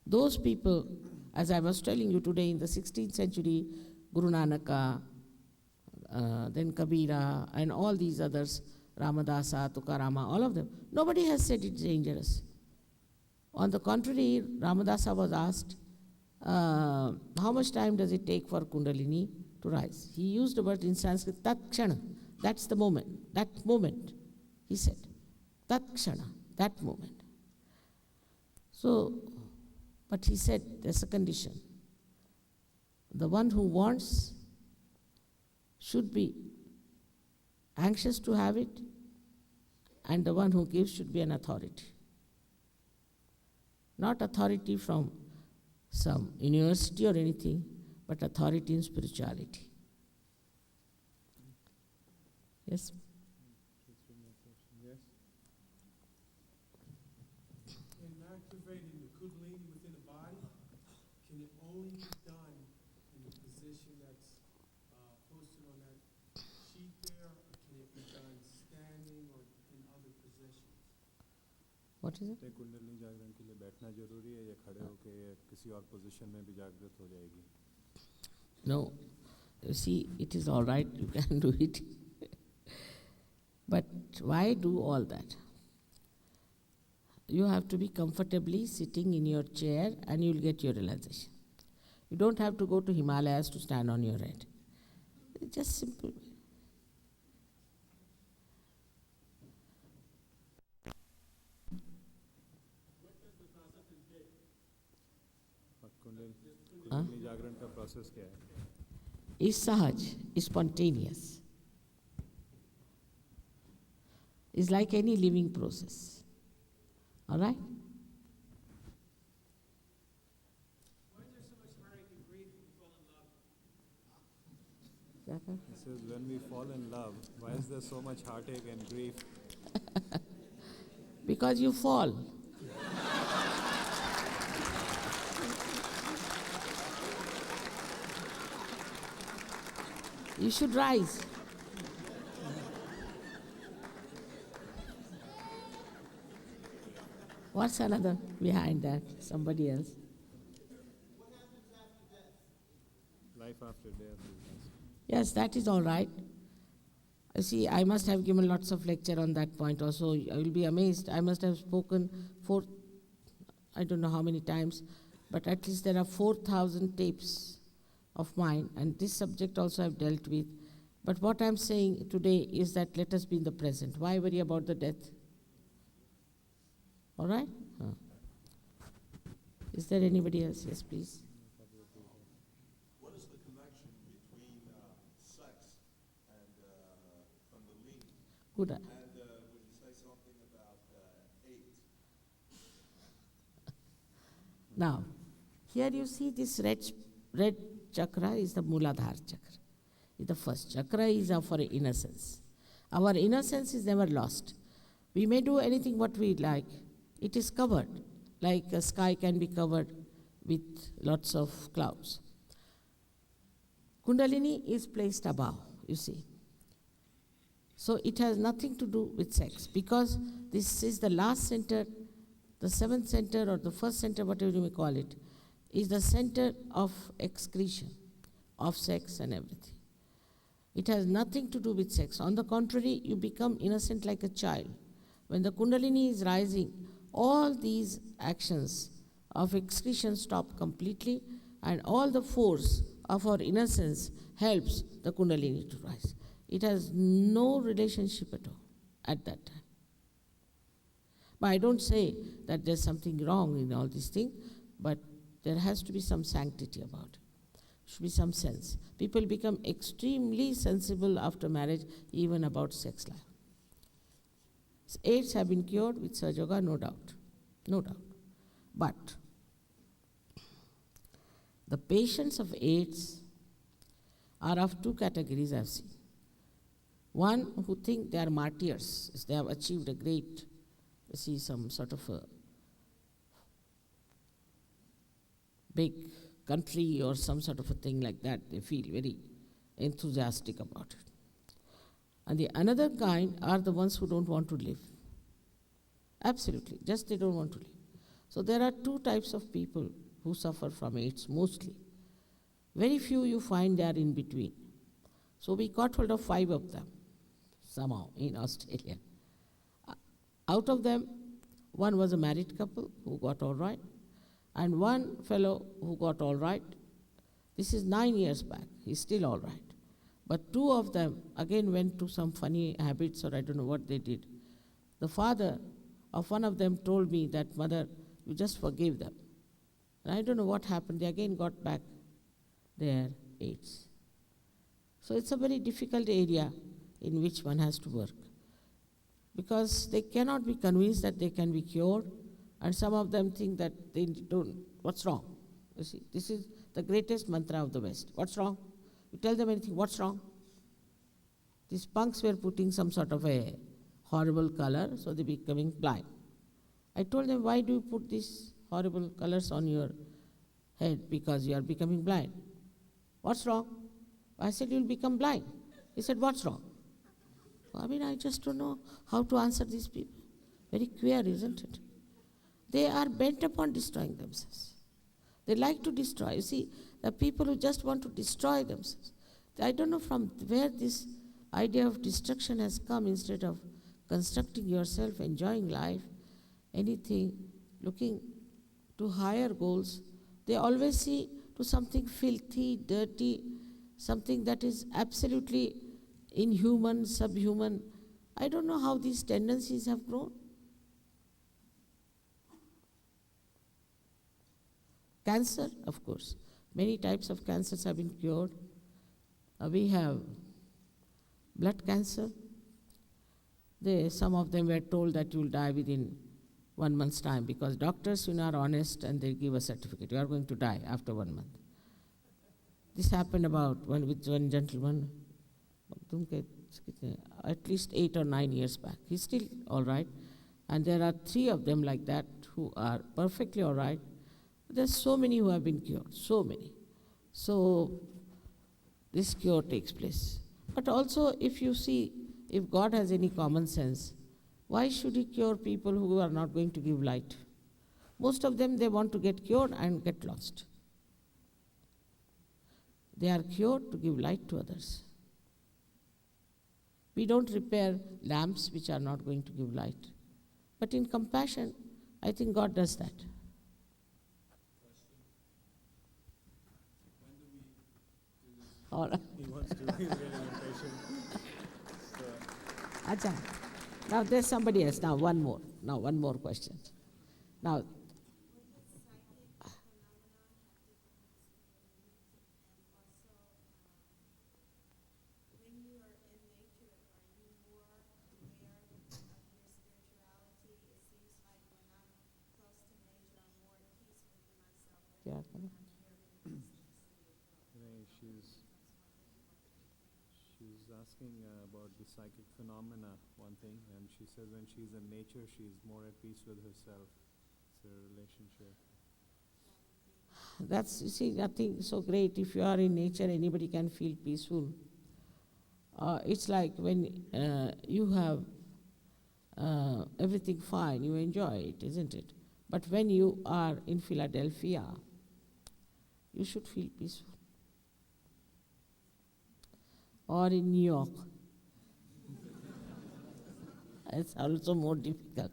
Those people, as I was telling you today, in the 16th century, Guru Nanaka, then Kabira, and all these others, Ramadasa, Tukarama, all of them, nobody has said it's dangerous. On the contrary, Ramadasa was asked, how much time does it take for Kundalini to rise? He used the word in Sanskrit, Tat Kshana. That's the moment. That moment, he said. Tat Kshana, that moment. So, but he said there's a condition. The one who wants should be anxious to have it, and the one who gives should be an authority. Not authority from some university or anything, but authority in spirituality. Yes? Yes? In activating the Kundalini within the body, can it only be done in the position that's posted on that sheet there, or can it be done standing or in other positions? What is it? तो कुंडलिनी जागरण के लिए बैठना जरूरी है या खड़े होके या किसी और पोजीशन में भी जागृत हो जाएगी? No. You see, it is all right, you can do it. But why do all that? You have to be comfortably sitting in your chair and you'll get your realization. You don't have to go to Himalayas to stand on your head. It's just simple. Kundalini जागरण का process क्या है? Is sahaj, is spontaneous. Is like any living process. All right? Why is there so much heartache and grief when we fall in love? He says, when we fall in love, why is there so much heartache and grief? Because you fall. You should rise. What's another behind that? Somebody else. Life after death. Yes, that is all right. You see, I must have given lots of lecture on that point also. I will be amazed. I must have spoken I don't know how many times, but at least there are 4,000 tapes of mine, and this subject also I've dealt with. But what I'm saying today is that let us be in the present. Why worry about the death? All right? Is there anybody else? Yes, please. What is the connection between sex and Kundalini? Good. And would you say something about AIDS? Now, here you see this red chakra is the Muladhara chakra. Is the first chakra is for innocence. Our innocence is never lost. We may do anything what we like. It is covered, like a sky can be covered with lots of clouds. Kundalini is placed above, you see. So it has nothing to do with sex, because this is the last center, the seventh center or the first center, whatever you may call it, is the center of excretion, of sex and everything. It has nothing to do with sex. On the contrary, you become innocent like a child. When the Kundalini is rising, all these actions of excretion stop completely, and all the force of our innocence helps the Kundalini to rise. It has no relationship at all at that time. But I don't say that there's something wrong in all these things, but there has to be some sanctity about it. Should be some sense. People become extremely sensible after marriage, even about sex life. AIDS have been cured with Sahaja Yoga, no doubt. No doubt. But the patients of AIDS are of two categories I've seen. One who think they are martyrs, they have achieved a great, some sort of a big country or some sort of a thing like that. They feel very enthusiastic about it. And the another kind are the ones who don't want to live. Absolutely, just they don't want to live. So there are two types of people who suffer from AIDS mostly. Very few you find they are in between. So we got hold of 5 of them somehow in Australia. Out of them, one was a married couple who got all right, and one fellow who got all right. This is 9 years back. He's still all right. But 2 of them again went to some funny habits, or I don't know what they did. The father of one of them told me that, "Mother, you just forgive them." And I don't know what happened. They again got back their AIDS. So it's a very difficult area in which one has to work, because they cannot be convinced that they can be cured, and some of them think that they don't. What's wrong? You see, this is the greatest mantra of the West. What's wrong? You tell them anything, what's wrong? These punks were putting some sort of a horrible color, so they're becoming blind. I told them, why do you put these horrible colors on your head? Because you are becoming blind. What's wrong? I said, you'll become blind. He said, what's wrong? I mean, I just don't know how to answer these people. Very queer, isn't it? They are bent upon destroying themselves. They like to destroy. You see, the people who just want to destroy themselves. I don't know from where this idea of destruction has come, instead of constructing yourself, enjoying life, anything, looking to higher goals. They always see to something filthy, dirty, something that is absolutely inhuman, subhuman. I don't know how these tendencies have grown. Cancer, of course. Many types of cancers have been cured. We have blood cancer. Some of them were told that you will die within 1 month's time, because doctors, are honest and they give a certificate. You are going to die after 1 month. This happened with one gentleman, at least 8 or 9 years back. He's still all right. And there are 3 of them like that who are perfectly all right. There's so many who have been cured, so many. So this cure takes place. But also, if you see, if God has any common sense, why should he cure people who are not going to give light? Most of them, they want to get cured and get lost. They are cured to give light to others. We don't repair lamps which are not going to give light. But in compassion, I think God does that. All right. He wants to, he's getting impatient. Acha. Now there's somebody else. Now one more question. Now, yeah, she's She's asking about the psychic phenomena, one thing, and she says when she's in nature, she's more at peace with herself. It's a relationship. That's, you see, nothing so great. If you are in nature, anybody can feel peaceful. It's like when you have everything fine, you enjoy it, isn't it? But when you are in Philadelphia, you should feel peaceful. Or in New York. It's also more difficult.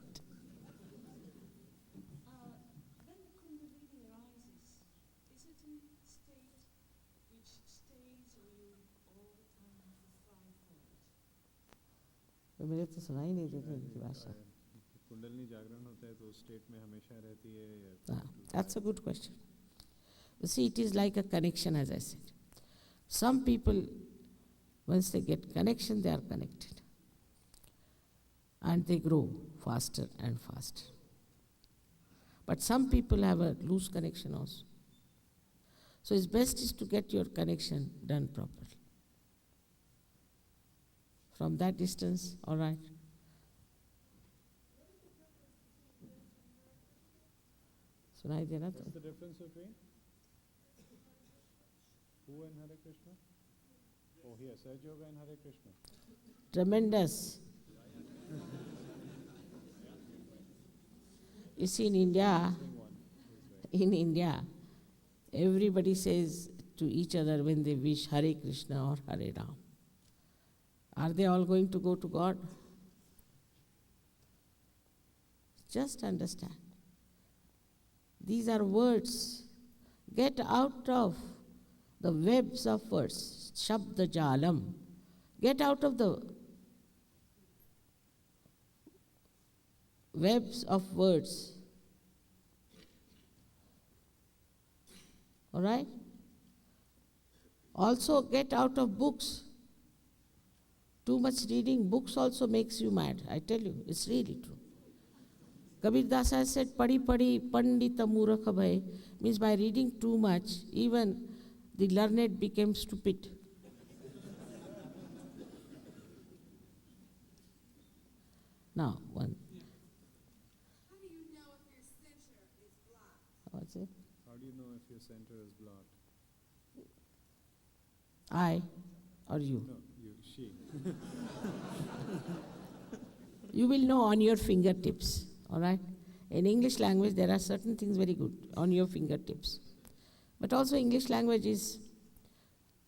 When the Kundalini arises, is it a state which stays or you all the time have to fight for it? मेरे तो सुनाई नहीं देती इनकी भाषा. कुंडलनी जागरण होता है तो उस स्टेट में हमेशा रहती है या That's a good question. You see, it is like a connection, as I said. Some people, once they get connection, they are connected. And they grow faster and faster. But some people have a loose connection also. So it's best is to get your connection done properly. From that distance, all right. सुनाई देना तो. What's the difference between who and Hare Krishna? Oh, here, Saj Yoga and Hare Krishna. Tremendous. You see, in India, everybody says to each other when they wish Hare Krishna or Hare Ram. Are they all going to go to God? Just understand. These are words. Get out of the webs of words. Shabda Jalam. Get out of the webs of words. All right? Also get out of books. Too much reading books also makes you mad. I tell you, it's really true. Kabir Das has said, Padi Padi Pandita Murakha Bhai, means by reading too much, even the learned became stupid. Now, one. How do you know if your center is blocked? What's it? How do you know if your center is blocked? I or you? No, you, she. You will know on your fingertips, all right? In English language, there are certain things very good on your fingertips. But also English language is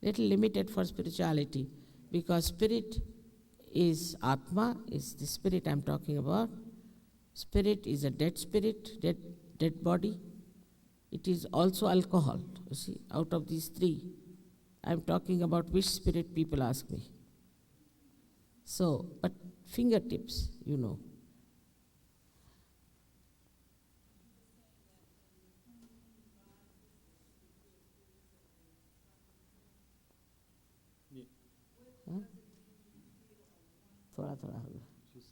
little limited for spirituality because spirit is Atma, is the spirit I'm talking about. Spirit is a dead spirit, dead body. It is also alcohol, you see, out of these three. I'm talking about which spirit people ask me. So, but fingertips, you know. Yeah. Huh? थोड़ा थोड़ा होगा. She's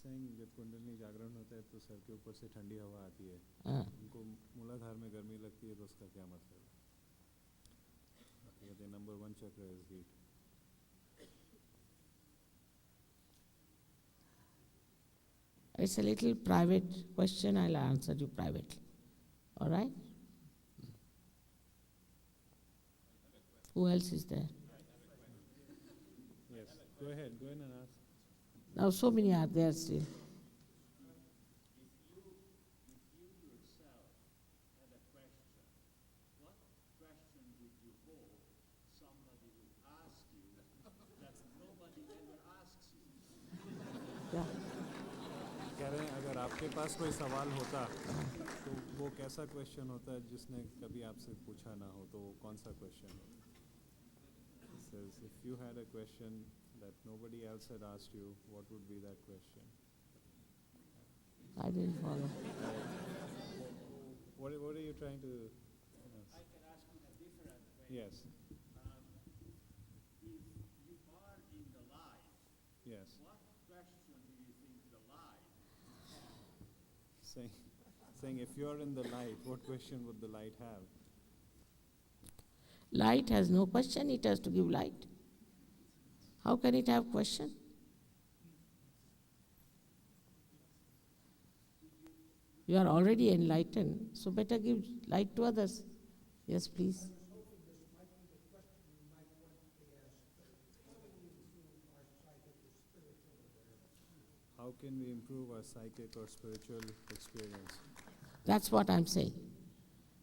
saying जब कुंडलनी जागरण होता है तो sir के ऊपर से ठंडी हवा आती है. हाँ. उनको मूलाधार में गर्मी लगती है तो उसका क्या मतलब है? कहते हैं number 1 chakra is heat. It's a little private question. I'll answer you privately. All right? Who else is there? Yes, go ahead and ask. Now so many are there still. If you yourself had a question, what question would you hope somebody would ask you that nobody ever asks you? Yeah. कह रहे हैं अगर आपके पास कोई सवाल होता तो वो कैसा क्वेश्चन होता है जिसने कभी आपसे पूछा ना हो, तो वो कौन सा क्वेश्चन होता? He says if you had a question that nobody else had asked you, what would be that question? I didn't follow. What are you trying to ask? I can ask in a different way. Yes, If you are in the light, yes. what question do you think the light? Saying if you're in the light, what question would the light have? Light has no question, it has to give light. How can it have question? You are already enlightened, so better give light to others. Yes, please. How can we improve our psychic or spiritual experience? That's what I'm saying.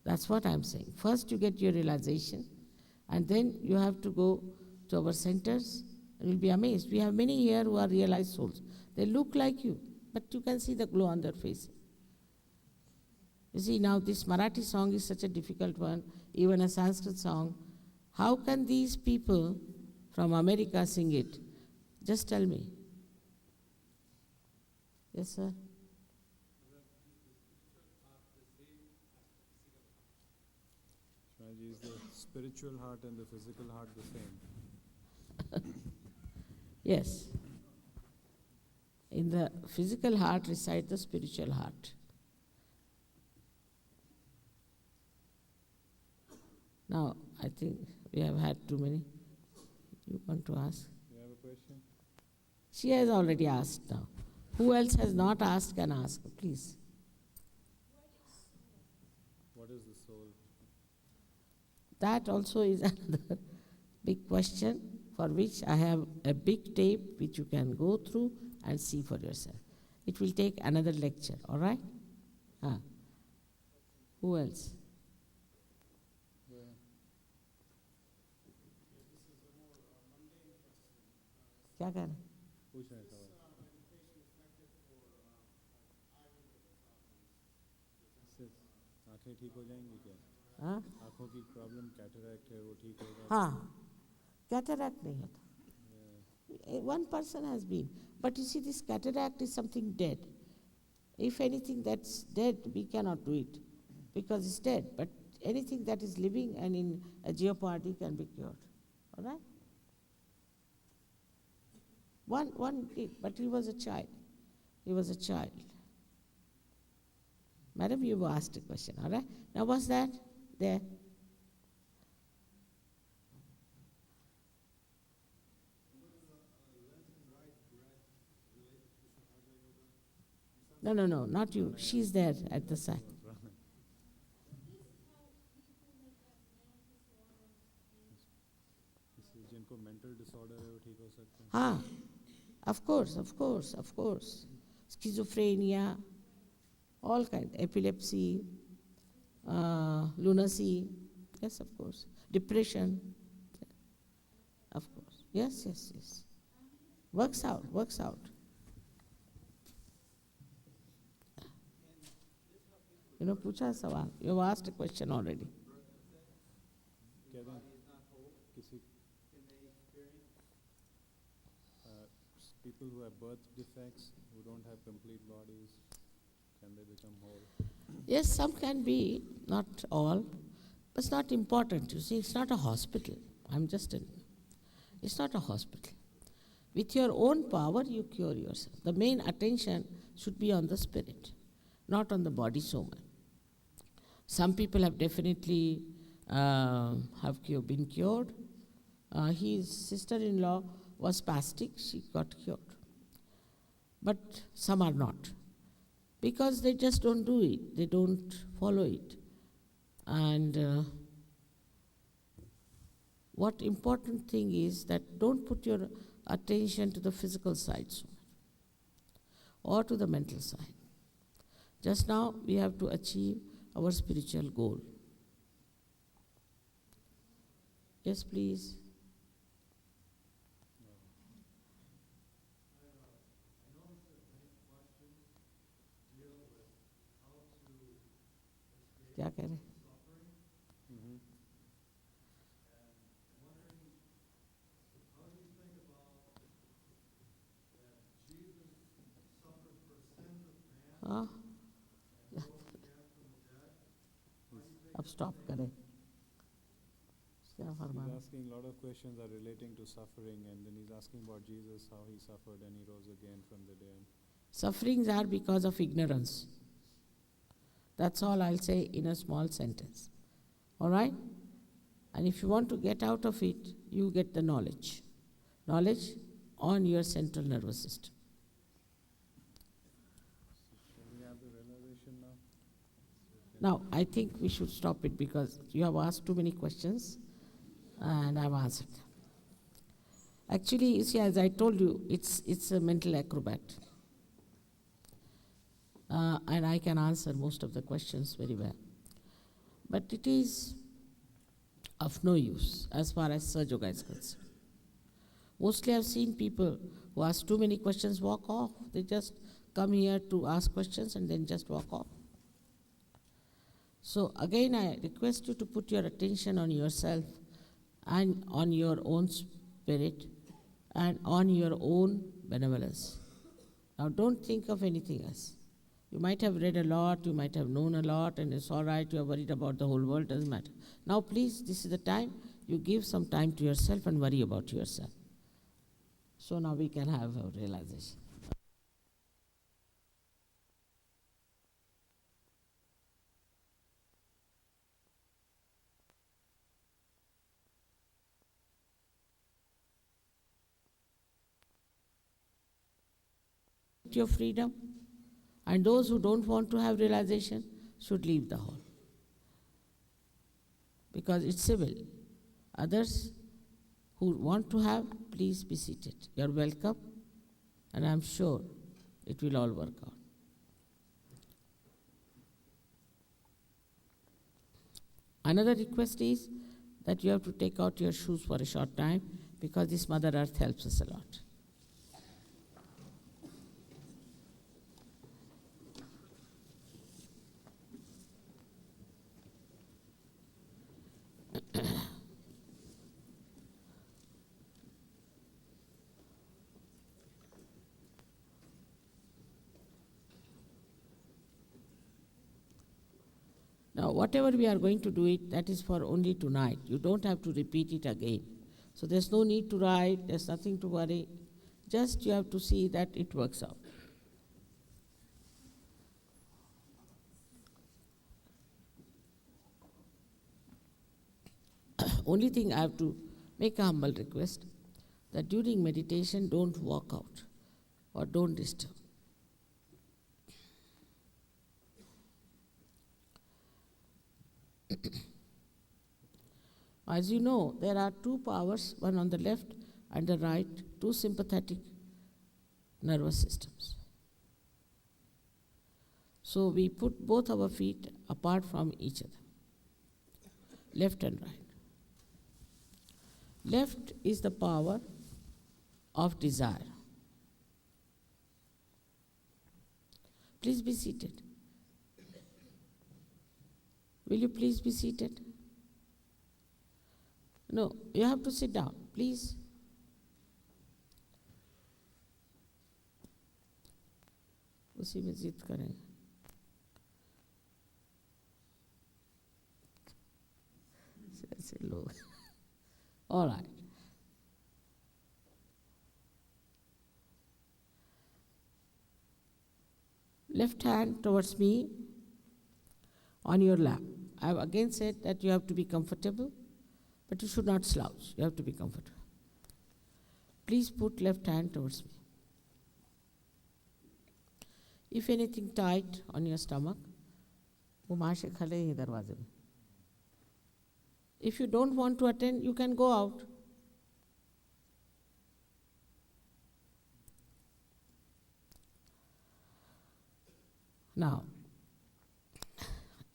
That's what I'm saying. First you get your realization, and then you have to go to our centers, and you'll be amazed. We have many here who are realized souls. They look like you, but you can see the glow on their face. You see, now this Marathi song is such a difficult one, even a Sanskrit song. How can these people from America sing it? Just tell me. Yes, sir? Shwanaji, is the spiritual heart and the physical heart the same? Yes. In the physical heart resides the spiritual heart. Now, I think we have had too many. You want to ask? You have a question? She has already asked now. Who else has not asked can ask, please. What is the soul? That also is another big question for which I have a big tape which you can go through and see for yourself. It will take another lecture, all right? Who else? क्या कह रहे हैं? पूछ रहे हैं सवाल। इससे आँखें ठीक हो जाएंगी क्या? हाँ? आँखों की प्रॉब्लम कैटरैक्ट है वो ठीक होगा? हाँ, cataract नहीं होता. One person has been, but you see, this cataract is something dead. If anything that's dead, we cannot do it because it's dead. But anything that is living and in a jeopardy can be cured. All right? One did, but he was a child. He was a child. Madam, you asked a question, all right? Now, what's that? There. No, not you. She's there at the side. जिनको mental disorder है वो ठीक हो सकते हैं? हाँ, of course. Schizophrenia, all kinds, epilepsy, lunacy, yes, of course. Depression, of course. Yes. Works out. You know, पूछा सवाल. You asked a question already. कहते हैं किसी people who have birth defects, who don't have complete bodies, can they become whole? Yes, some can be, not all. But it's not important, you see. It's not a hospital. I'm just telling you. It's not a hospital. With your own power, you cure yourself. The main attention should be on the spirit, not on the body so much. Some people have definitely been cured. His sister-in-law was spastic, she got cured. But some are not, because they just don't do it, they don't follow it. And what important thing is that don't put your attention to the physical side so much, or to the mental side. Just now we have to achieve our spiritual goal. Yes, please. क्या कह रहे? हाँ, अब stop करें. क्या फरमा? He's asking a lot of questions are relating to suffering, and then he's asking about Jesus, how he suffered and he rose again from the dead. Sufferings are because of ignorance. That's all I'll say in a small sentence. All right? And if you want to get out of it, you get the knowledge. Knowledge on your central nervous system. Shall we have the realization now? Now, I think we should stop it because you have asked too many questions and I've answered them. Actually, you see, as I told you, it's a mental acrobat. And I can answer most of the questions very well. But it is of no use as far as Sahaja Yoga is concerned. Mostly I've seen people who ask too many questions walk off. They just come here to ask questions and then just walk off. So again, I request you to put your attention on yourself and on your own spirit and on your own benevolence. Now don't think of anything else. You might have read a lot, you might have known a lot, and it's all right, you are worried about the whole world, doesn't matter. Now please, this is the time, you give some time to yourself and worry about yourself. So now we can have a realization. Your freedom, and those who don't want to have realization should leave the hall. Because it's civil. Others who want to have, please be seated. You're welcome, and I'm sure it will all work out. Another request is that you have to take out your shoes for a short time because this Mother Earth helps us a lot. Now, whatever we are going to do it, that is for only tonight. You don't have to repeat it again. So there's no need to write, there's nothing to worry. Just you have to see that it works out. Only thing I have to make a humble request that during meditation, don't walk out or don't disturb. As you know, there are two powers, one on the left and the right, two sympathetic nervous systems. So we put both our feet apart from each other, left and right. Left is the power of desire. Please be seated. Will you please be seated? No, you have to sit down, please. उसी में जिद करें. ऐसे लोग. All right. Left hand towards me on your lap. I have again said that you have to be comfortable, but you should not slouch. You have to be comfortable. Please put left hand towards me. If anything tight on your stomach, वो माँ से खले ही दरवाजे में. If you don't want to attend, you can go out. Now,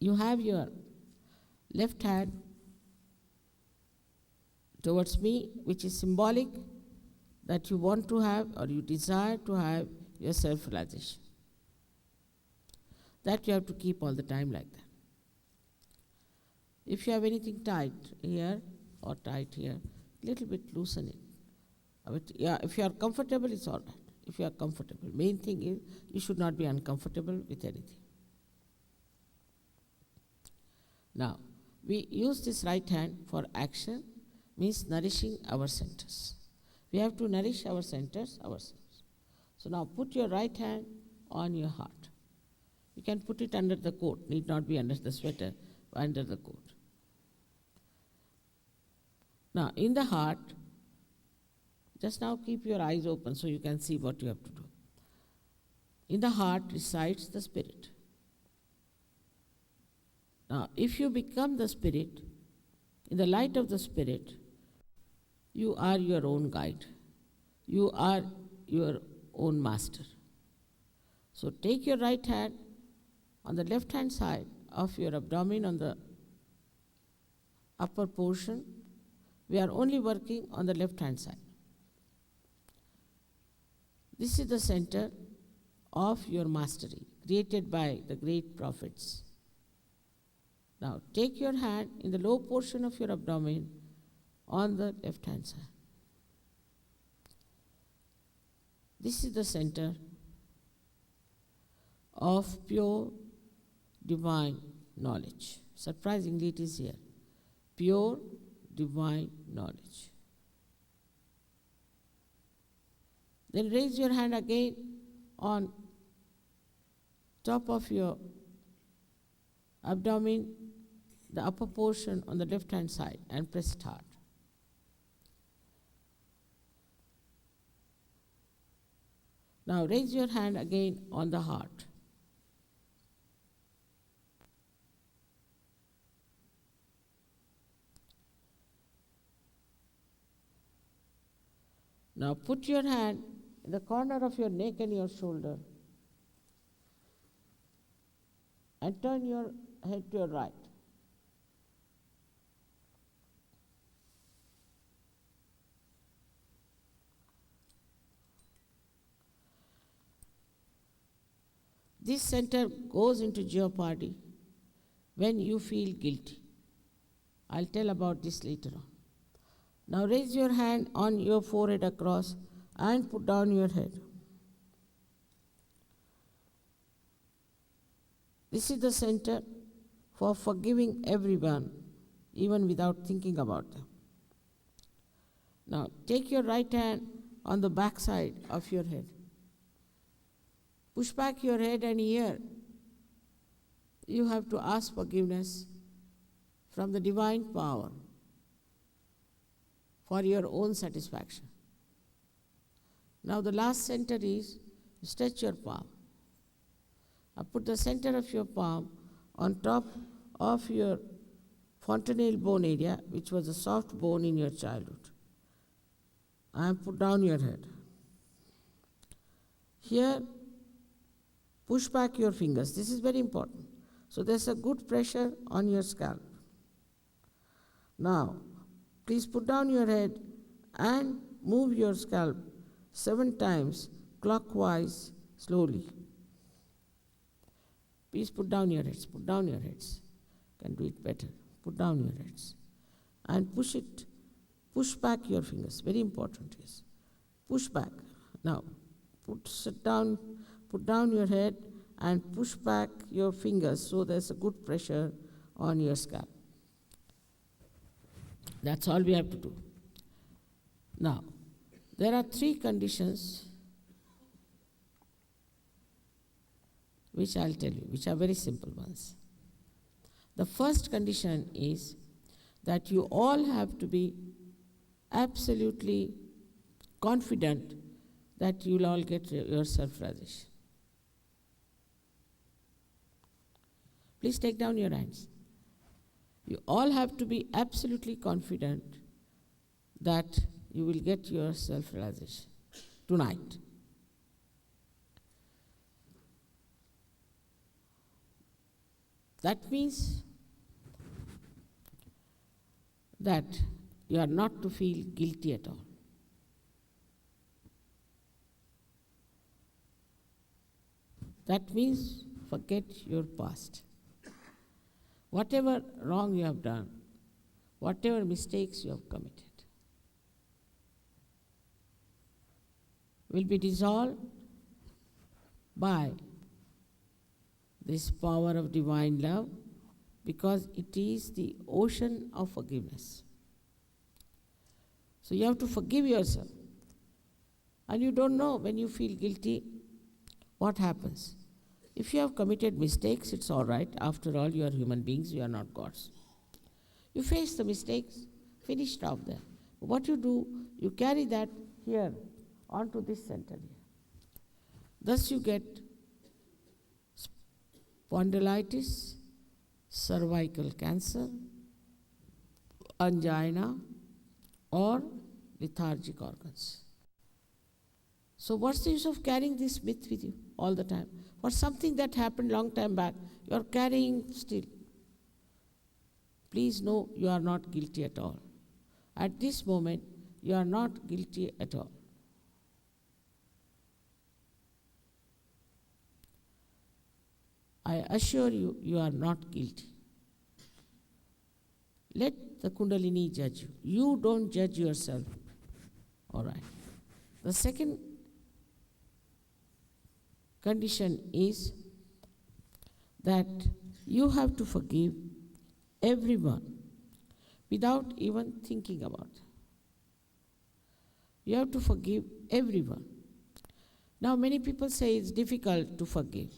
you have your left hand towards me, which is symbolic that you want to have or you desire to have your self-realization. That you have to keep all the time like that. If you have anything tight here or tight here, little bit loosen it. But yeah, if you are comfortable, it's all right. If you are comfortable. Main thing is you should not be uncomfortable with anything. Now, we use this right hand for action, means nourishing our centers. We have to nourish our centers ourselves. So now put your right hand on your heart. You can put it under the coat, need not be under the sweater, under the coat. Now, in the heart, just now keep your eyes open so you can see what you have to do. In the heart resides the spirit. Now, if you become the spirit, in the light of the spirit, you are your own guide. You are your own master. So take your right hand on the left hand side of your abdomen on the upper portion. We are only working on the left hand side. This is the center of your mastery, created by the great prophets. Now take your hand in the low portion of your abdomen on the left hand side. This is the center of pure divine knowledge. Surprisingly, it is here. Pure divine knowledge. Then raise your hand again on top of your abdomen, the upper portion on the left hand side, and press it hard. Now raise your hand again on the heart. Now put your hand in the corner of your neck and your shoulder and turn your head to your right. This center goes into jeopardy when you feel guilty. I'll tell about this later on. Now raise your hand on your forehead across and put down your head. This is the center for forgiving everyone, even without thinking about them. Now take your right hand on the back side of your head. Push back your head, and here you have to ask forgiveness from the divine power for your own satisfaction. Now the last center is stretch your palm. Now put the center of your palm on top of your fontanelle bone area, which was a soft bone in your childhood, and put down your head. Here, push back your fingers. This is very important. So there's a good pressure on your scalp. Now, please put down your head and move your scalp 7 times clockwise slowly. Please put down your heads. Put down your heads. Can do it better. Put down your heads. And push it. Push back your fingers. Very important, yes. Push back. Now, sit down. Put down your head and push back your fingers so there's a good pressure on your scalp. That's all we have to do. Now, there are 3 conditions which I'll tell you, which are very simple ones. The first condition is that you all have to be absolutely confident that you'll all get your self-realization. Please take down your hands. You all have to be absolutely confident that you will get your self-realization tonight. That means that you are not to feel guilty at all. That means forget your past. Whatever wrong you have done, whatever mistakes you have committed, will be dissolved by this power of divine love, because it is the ocean of forgiveness. So you have to forgive yourself. And you don't know when you feel guilty what happens. If you have committed mistakes, it's all right. After all, you are human beings, you are not gods. You face the mistakes, finished off there. What you do, you carry that here onto this center here. Thus you get spondylitis, cervical cancer, angina, or lethargic organs. So what's the use of carrying this myth with you all the time? For something that happened long time back, you're carrying still. Please know you are not guilty at all. At this moment, you are not guilty at all. I assure you, you are not guilty. Let the Kundalini judge you. You don't judge yourself. All right. The second condition is that you have to forgive everyone without even thinking about it. You have to forgive everyone. Now, many people say it's difficult to forgive.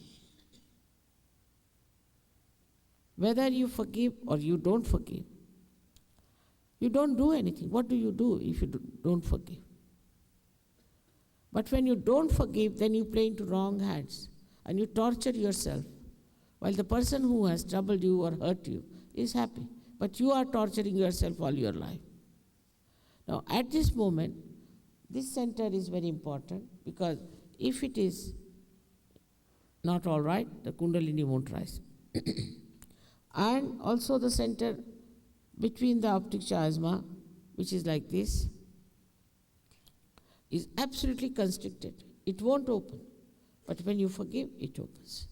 Whether you forgive or you don't forgive, you don't do anything. What do you do if you don't forgive? But when you don't forgive, then you play into wrong hands and you torture yourself, while the person who has troubled you or hurt you is happy. But you are torturing yourself all your life. Now, at this moment, this center is very important, because if it is not all right, the Kundalini won't rise. And also the center between the optic chiasma, which is like this, is absolutely constricted. It won't open. But when you forgive, it opens.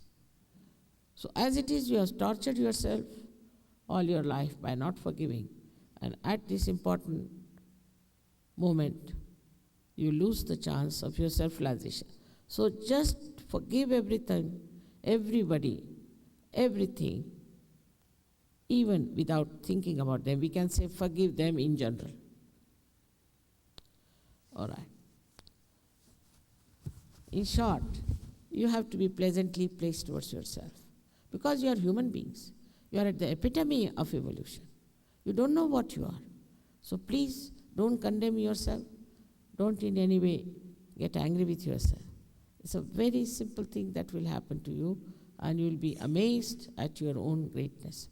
So as it is, you have tortured yourself all your life by not forgiving. And at this important moment, you lose the chance of your self-realization. So just forgive everything, everybody, everything, even without thinking about them. We can say forgive them in general. All right. In short, you have to be pleasantly placed towards yourself, because you are human beings. You are at the epitome of evolution. You don't know what you are. So please don't condemn yourself. Don't in any way get angry with yourself. It's a very simple thing that will happen to you, and you will be amazed at your own greatness.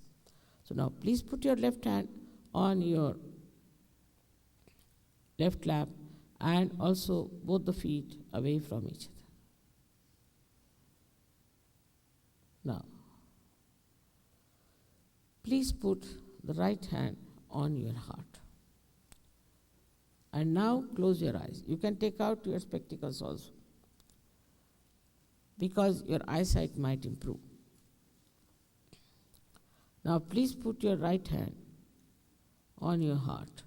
So now please put your left hand on your left lap, and also both the feet away from each other. Now, please put the right hand on your heart. And now close your eyes. You can take out your spectacles also, because your eyesight might improve. Now please put your right hand on your heart.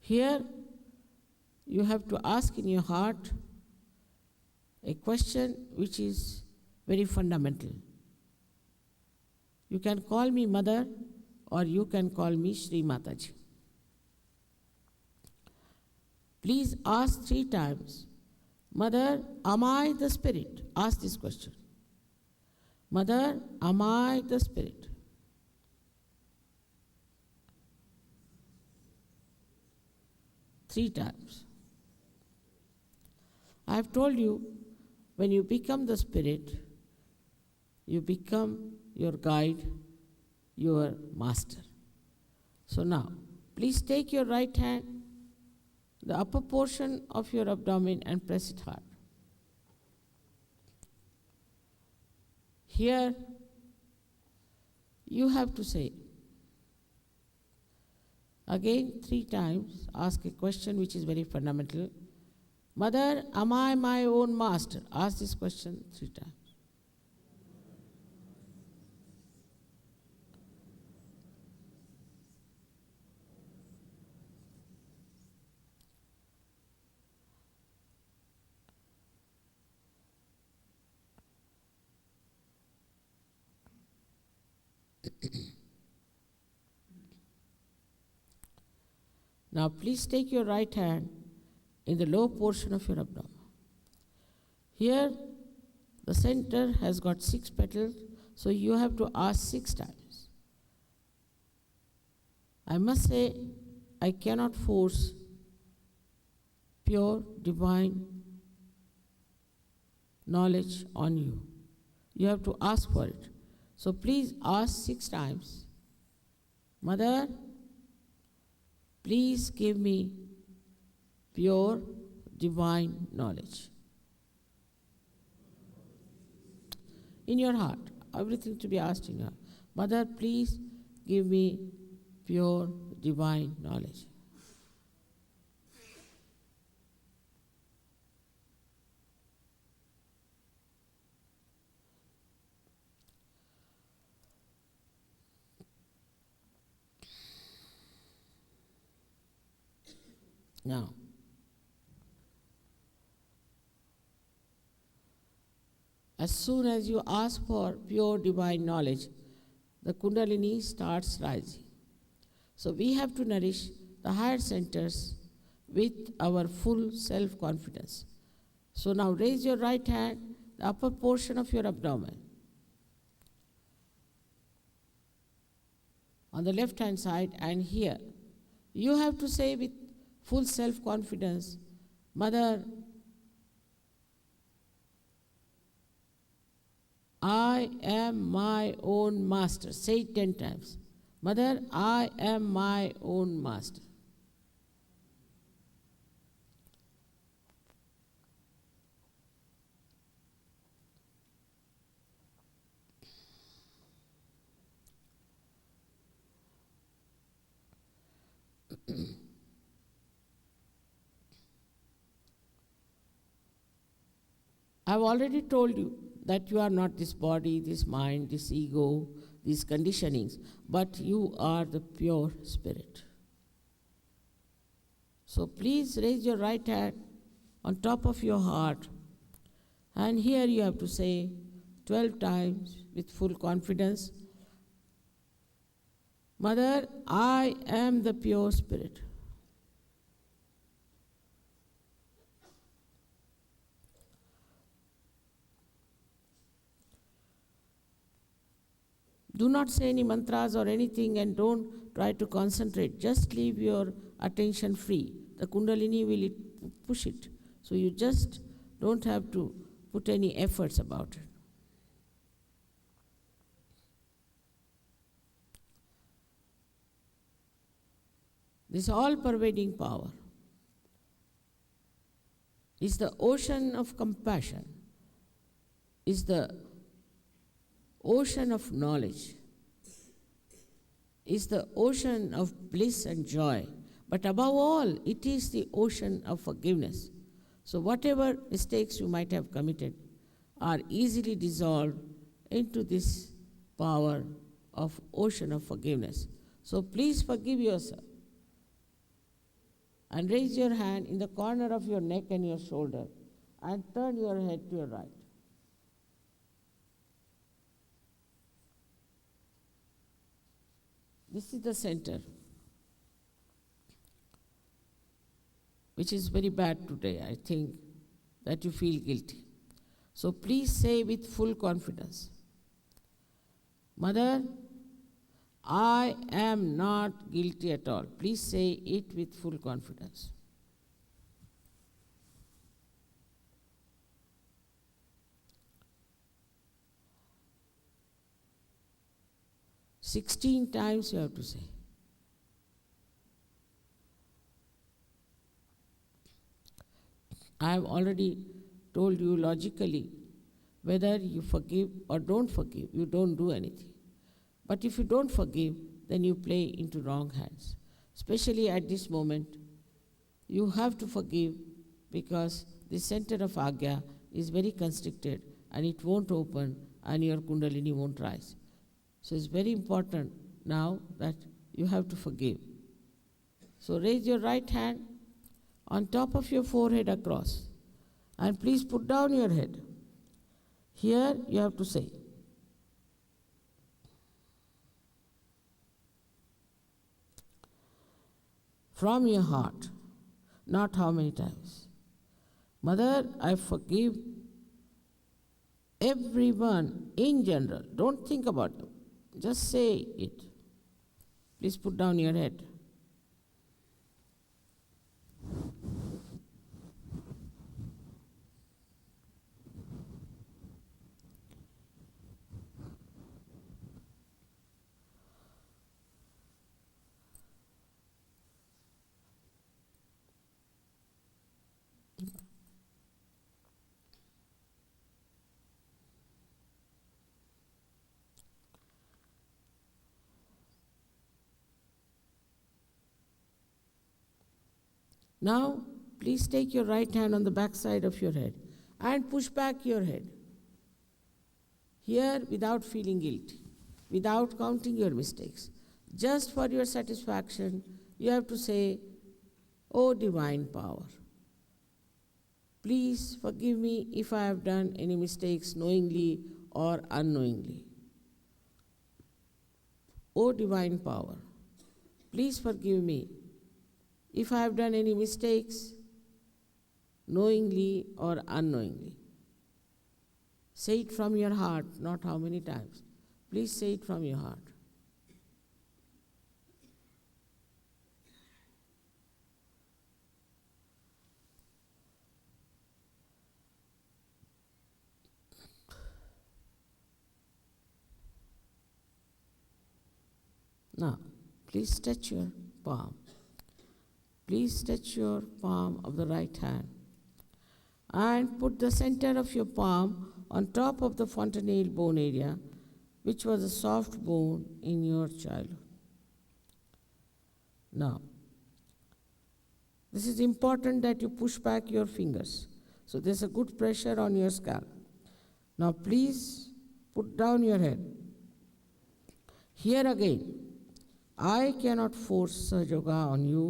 Here, you have to ask in your heart a question which is very fundamental. You can call me Mother, or you can call me Sri Mataji. Please ask 3 times, Mother, am I the Spirit? Ask this question. Mother, am I the Spirit? Three times. I have told you, when you become the Spirit, you become your guide, your master. So now, please take your right hand, the upper portion of your abdomen, and press it hard. Here, you have to say, again 3 times, ask a question which is very fundamental. Mother, am I my own master? Ask this question 3 times. Now please take your right hand in the lower portion of your abdomen. Here, the center has got 6 petals, so you have to ask 6 times. I must say, I cannot force pure divine knowledge on you. You have to ask for it. So please ask 6 times. Mother, please give me pure divine knowledge. In your heart, everything to be asked in your heart. Mother, please give me pure divine knowledge. Now, as soon as you ask for pure divine knowledge, the Kundalini starts rising. So we have to nourish the higher centers with our full self-confidence. So now raise your right hand, the upper portion of your abdomen. On the left hand side and here, you have to say with full self-confidence, Mother, I am my own master. Say it 10 times. Mother, I am my own master. I've already told you that you are not this body, this mind, this ego, these conditionings, but you are the pure spirit. So please raise your right hand on top of your heart, and here you have to say 12 times with full confidence, Mother, I am the pure spirit. Do not say any mantras or anything and don't try to concentrate. Just leave your attention free. The Kundalini will push it. So you just don't have to put any efforts about it. This all-pervading power is the ocean of compassion, is the ocean of knowledge, is the ocean of bliss and joy, but above all, it is the ocean of forgiveness. So whatever mistakes you might have committed are easily dissolved into this power of ocean of forgiveness. So please forgive yourself and raise your hand in the corner of your neck and your shoulder and turn your head to your right. This is the center, which is very bad today. I think that you feel guilty. So please say with full confidence, Mother, I am not guilty at all. Please say it with full confidence. "16 times you have to say. I have already told you logically, whether you forgive or don't forgive, you don't do anything. But if you don't forgive, then you play into wrong hands. Especially at this moment, you have to forgive because the center of Agya is very constricted and it won't open and your Kundalini won't rise. So it's very important now that you have to forgive. So raise your right hand on top of your forehead across and please put down your head. Here you have to say, from your heart, not how many times. Mother, I forgive everyone in general. Don't think about them. Just say it. Please put down your head. Now, please take your right hand on the back side of your head and push back your head. Here, without feeling guilty, without counting your mistakes, just for your satisfaction, you have to say, "O divine power, please forgive me if I have done any mistakes knowingly or unknowingly. O divine power, please forgive me if I have done any mistakes knowingly or unknowingly." Say it from your heart, not how many times. Please say it from your heart. Now, please touch your palm. Please touch your palm of the right hand and put the center of your palm on top of the fontanelle bone area, which was a soft bone in your childhood. Now, this is important that you push back your fingers. So there's a good pressure on your scalp. Now please put down your head. Here again, I cannot force Sahaja Yoga on you.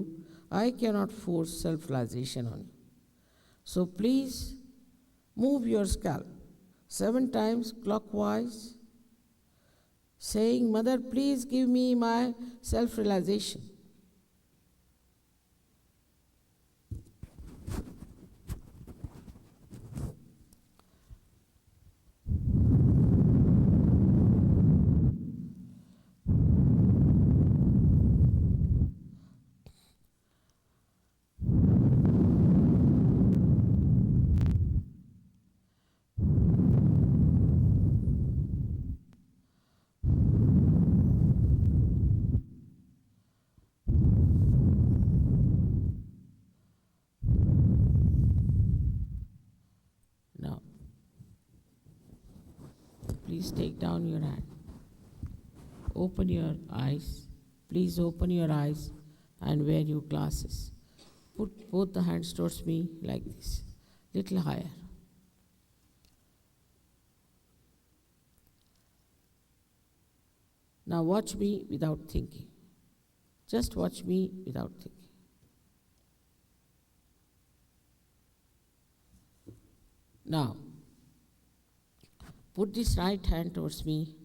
I cannot force self-realization on you. So please move your scalp 7 times clockwise, saying, "Mother, please give me my self-realization." Now, please take down your hand. Open your eyes. Please open your eyes and wear your glasses. Put both the hands towards me like this, little higher. Now watch me without thinking. Just watch me without thinking. Now, put this right hand towards me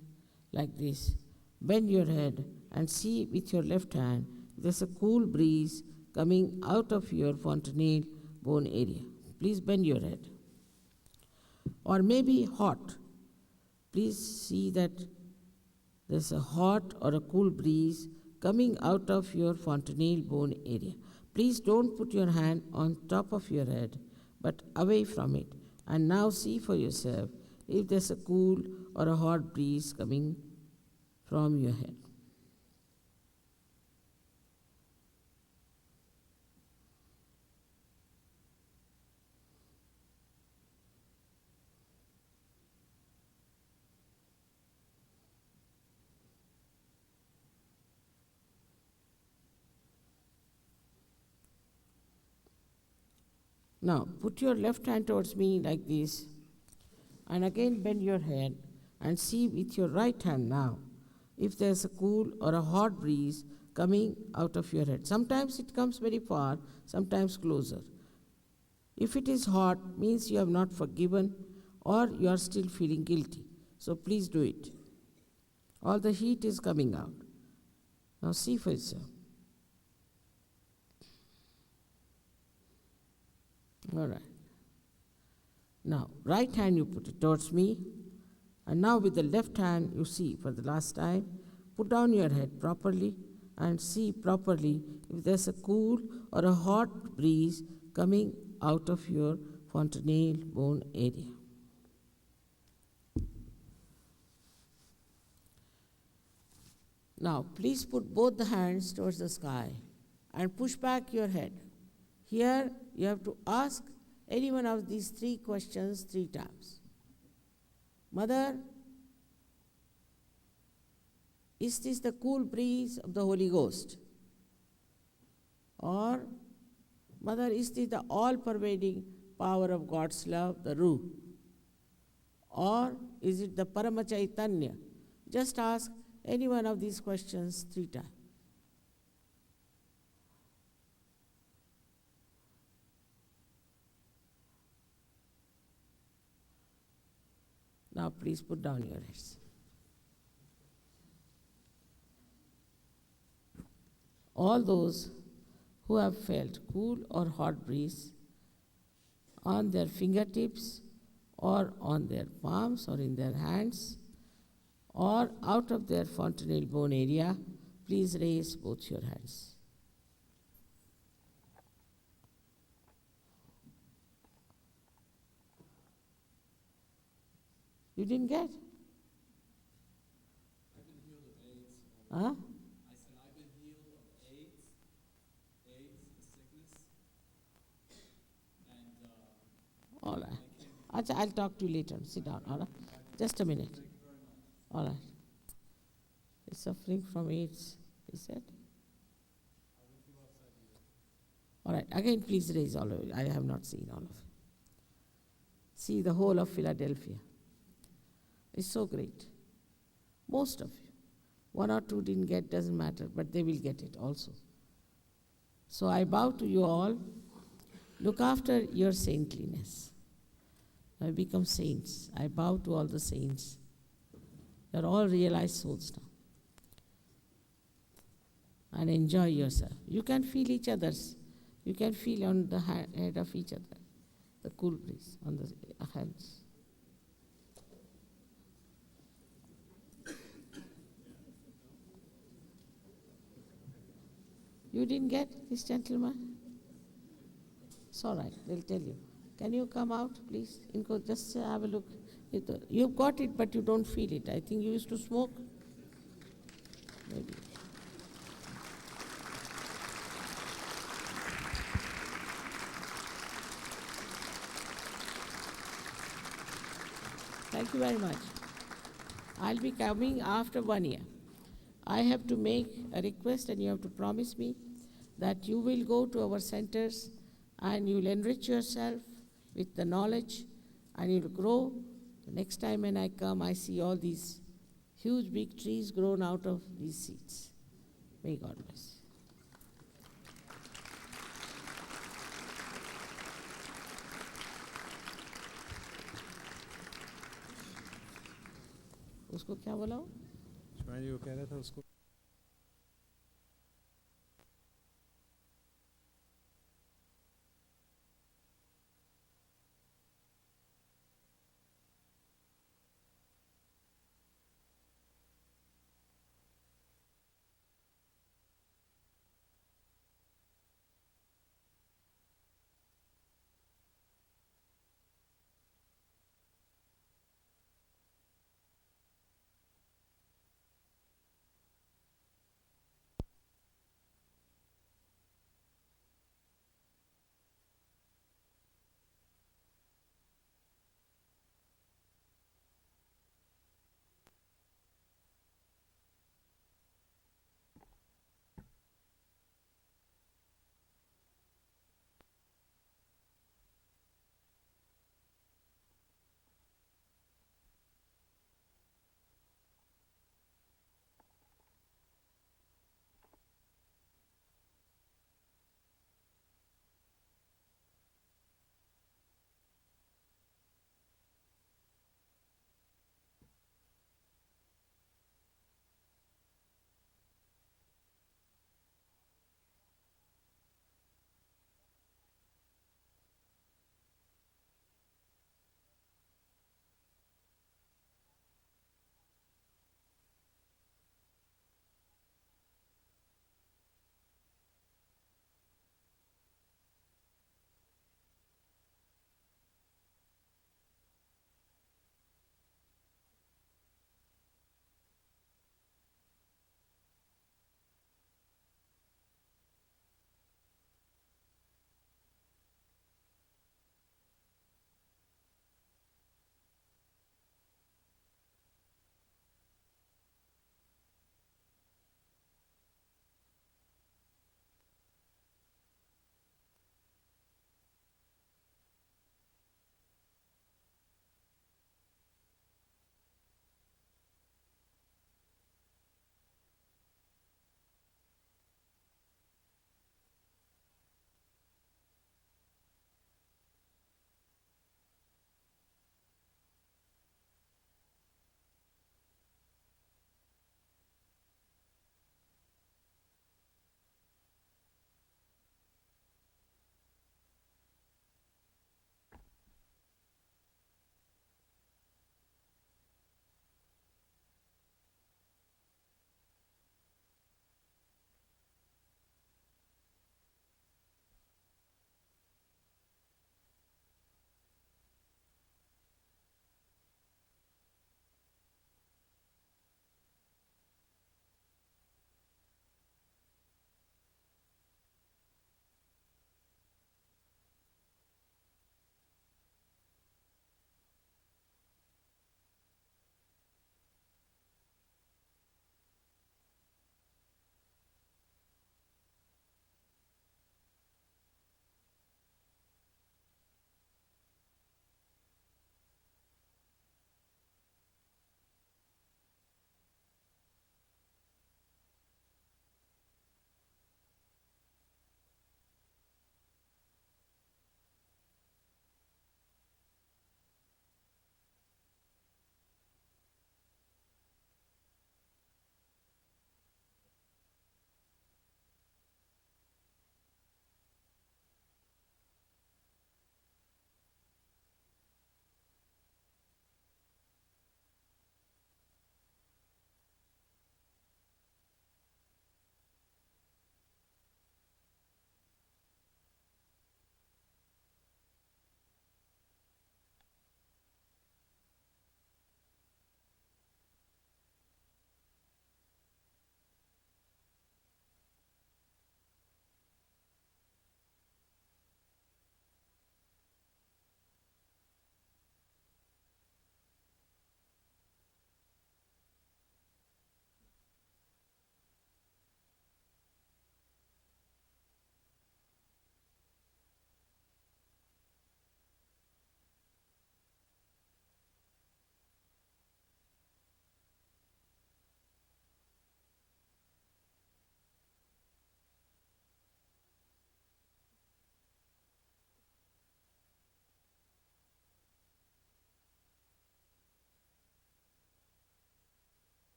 like this. Bend your head and see with your left hand there's a cool breeze coming out of your fontanelle bone area. Please bend your head. Or maybe hot. Please see that there's a hot or a cool breeze coming out of your fontanelle bone area. Please don't put your hand on top of your head, but away from it. And now see for yourself if there's a cool or a hot breeze coming from your head. Now, put your left hand towards me like this, and again bend your head and see with your right hand now if there's a cool or a hot breeze coming out of your head. Sometimes it comes very far, sometimes closer. If it is hot, means you have not forgiven or you are still feeling guilty. So please do it. All the heat is coming out. Now see for yourself. All right. Now, right hand you put it towards me. And now with the left hand, you see for the last time, put down your head properly and see properly if there's a cool or a hot breeze coming out of your fontanelle bone area. Now, please put both the hands towards the sky and push back your head. Here, you have to ask any one of these three questions 3 times. Mother, is this the cool breeze of the Holy Ghost? Or, Mother, is this the all-pervading power of God's love, the Ruh? Or is it the Paramachaitanya? Just ask any one of these questions 3 times. Now please put down your heads. All those who have felt cool or hot breeze on their fingertips or on their palms or in their hands or out of their fontanelle bone area, please raise both your hands. You didn't get? I've been healed of AIDS. Huh? I said I've been healed of AIDS, the sickness, and All right. I'll talk to you later. Sit down. All right. Just a minute. thank you very much. All right. He's suffering from AIDS, he said. All right. Again, please raise all of you. I have not seen all of you. See the whole of Philadelphia. It's so great. Most of you. 1 or 2 didn't get, doesn't matter, but they will get it also. So I bow to you all. Look after your saintliness. Now become saints. I bow to all the saints. You're all realized souls now. And enjoy yourself. You can feel each other's. You can feel on the head of each other. The cool breeze on the hands. You didn't get this gentleman? It's all right, they'll tell you. Can you come out, please? Inko, just have a look. You've got it, but you don't feel it. I think you used to smoke. Maybe. Thank you very much. I'll be coming after 1 year. I have to make a request and you have to promise me that you will go to our centers and you'll enrich yourself with the knowledge and you'll grow. The next time when I come, I see all these huge big trees grown out of these seeds. May God bless. उसको क्या बोला वो? शिवाजी जी वो कह रहा था उसको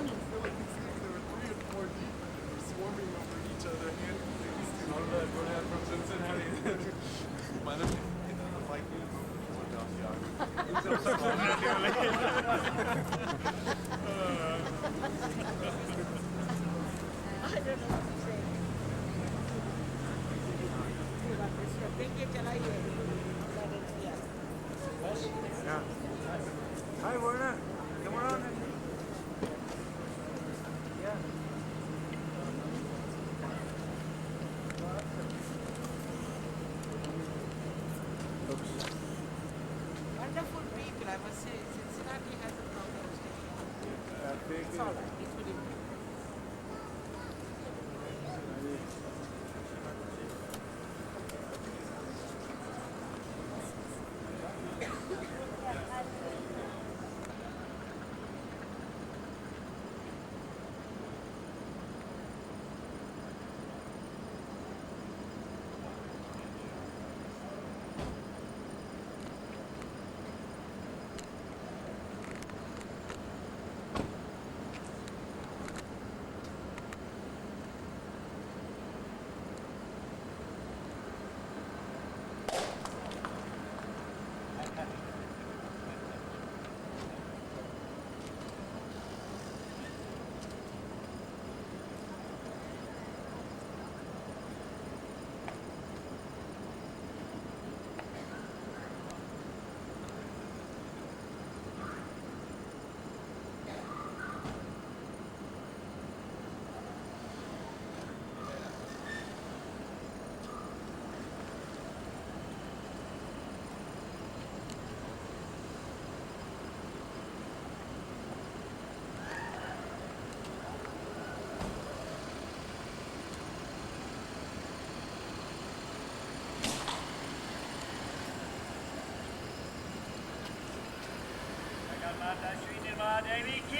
you feel like these things, there were 3 or 4 deep and they were swarming over each other, handling things. All right, we're out from Cincinnati. My name is like you. Hi, Werner. Come on. Yeah. Wonderful people, I must say. Cincinnati has a problem. It's all right. It will improve. Jagat Mata Sri Nirmala Devi ki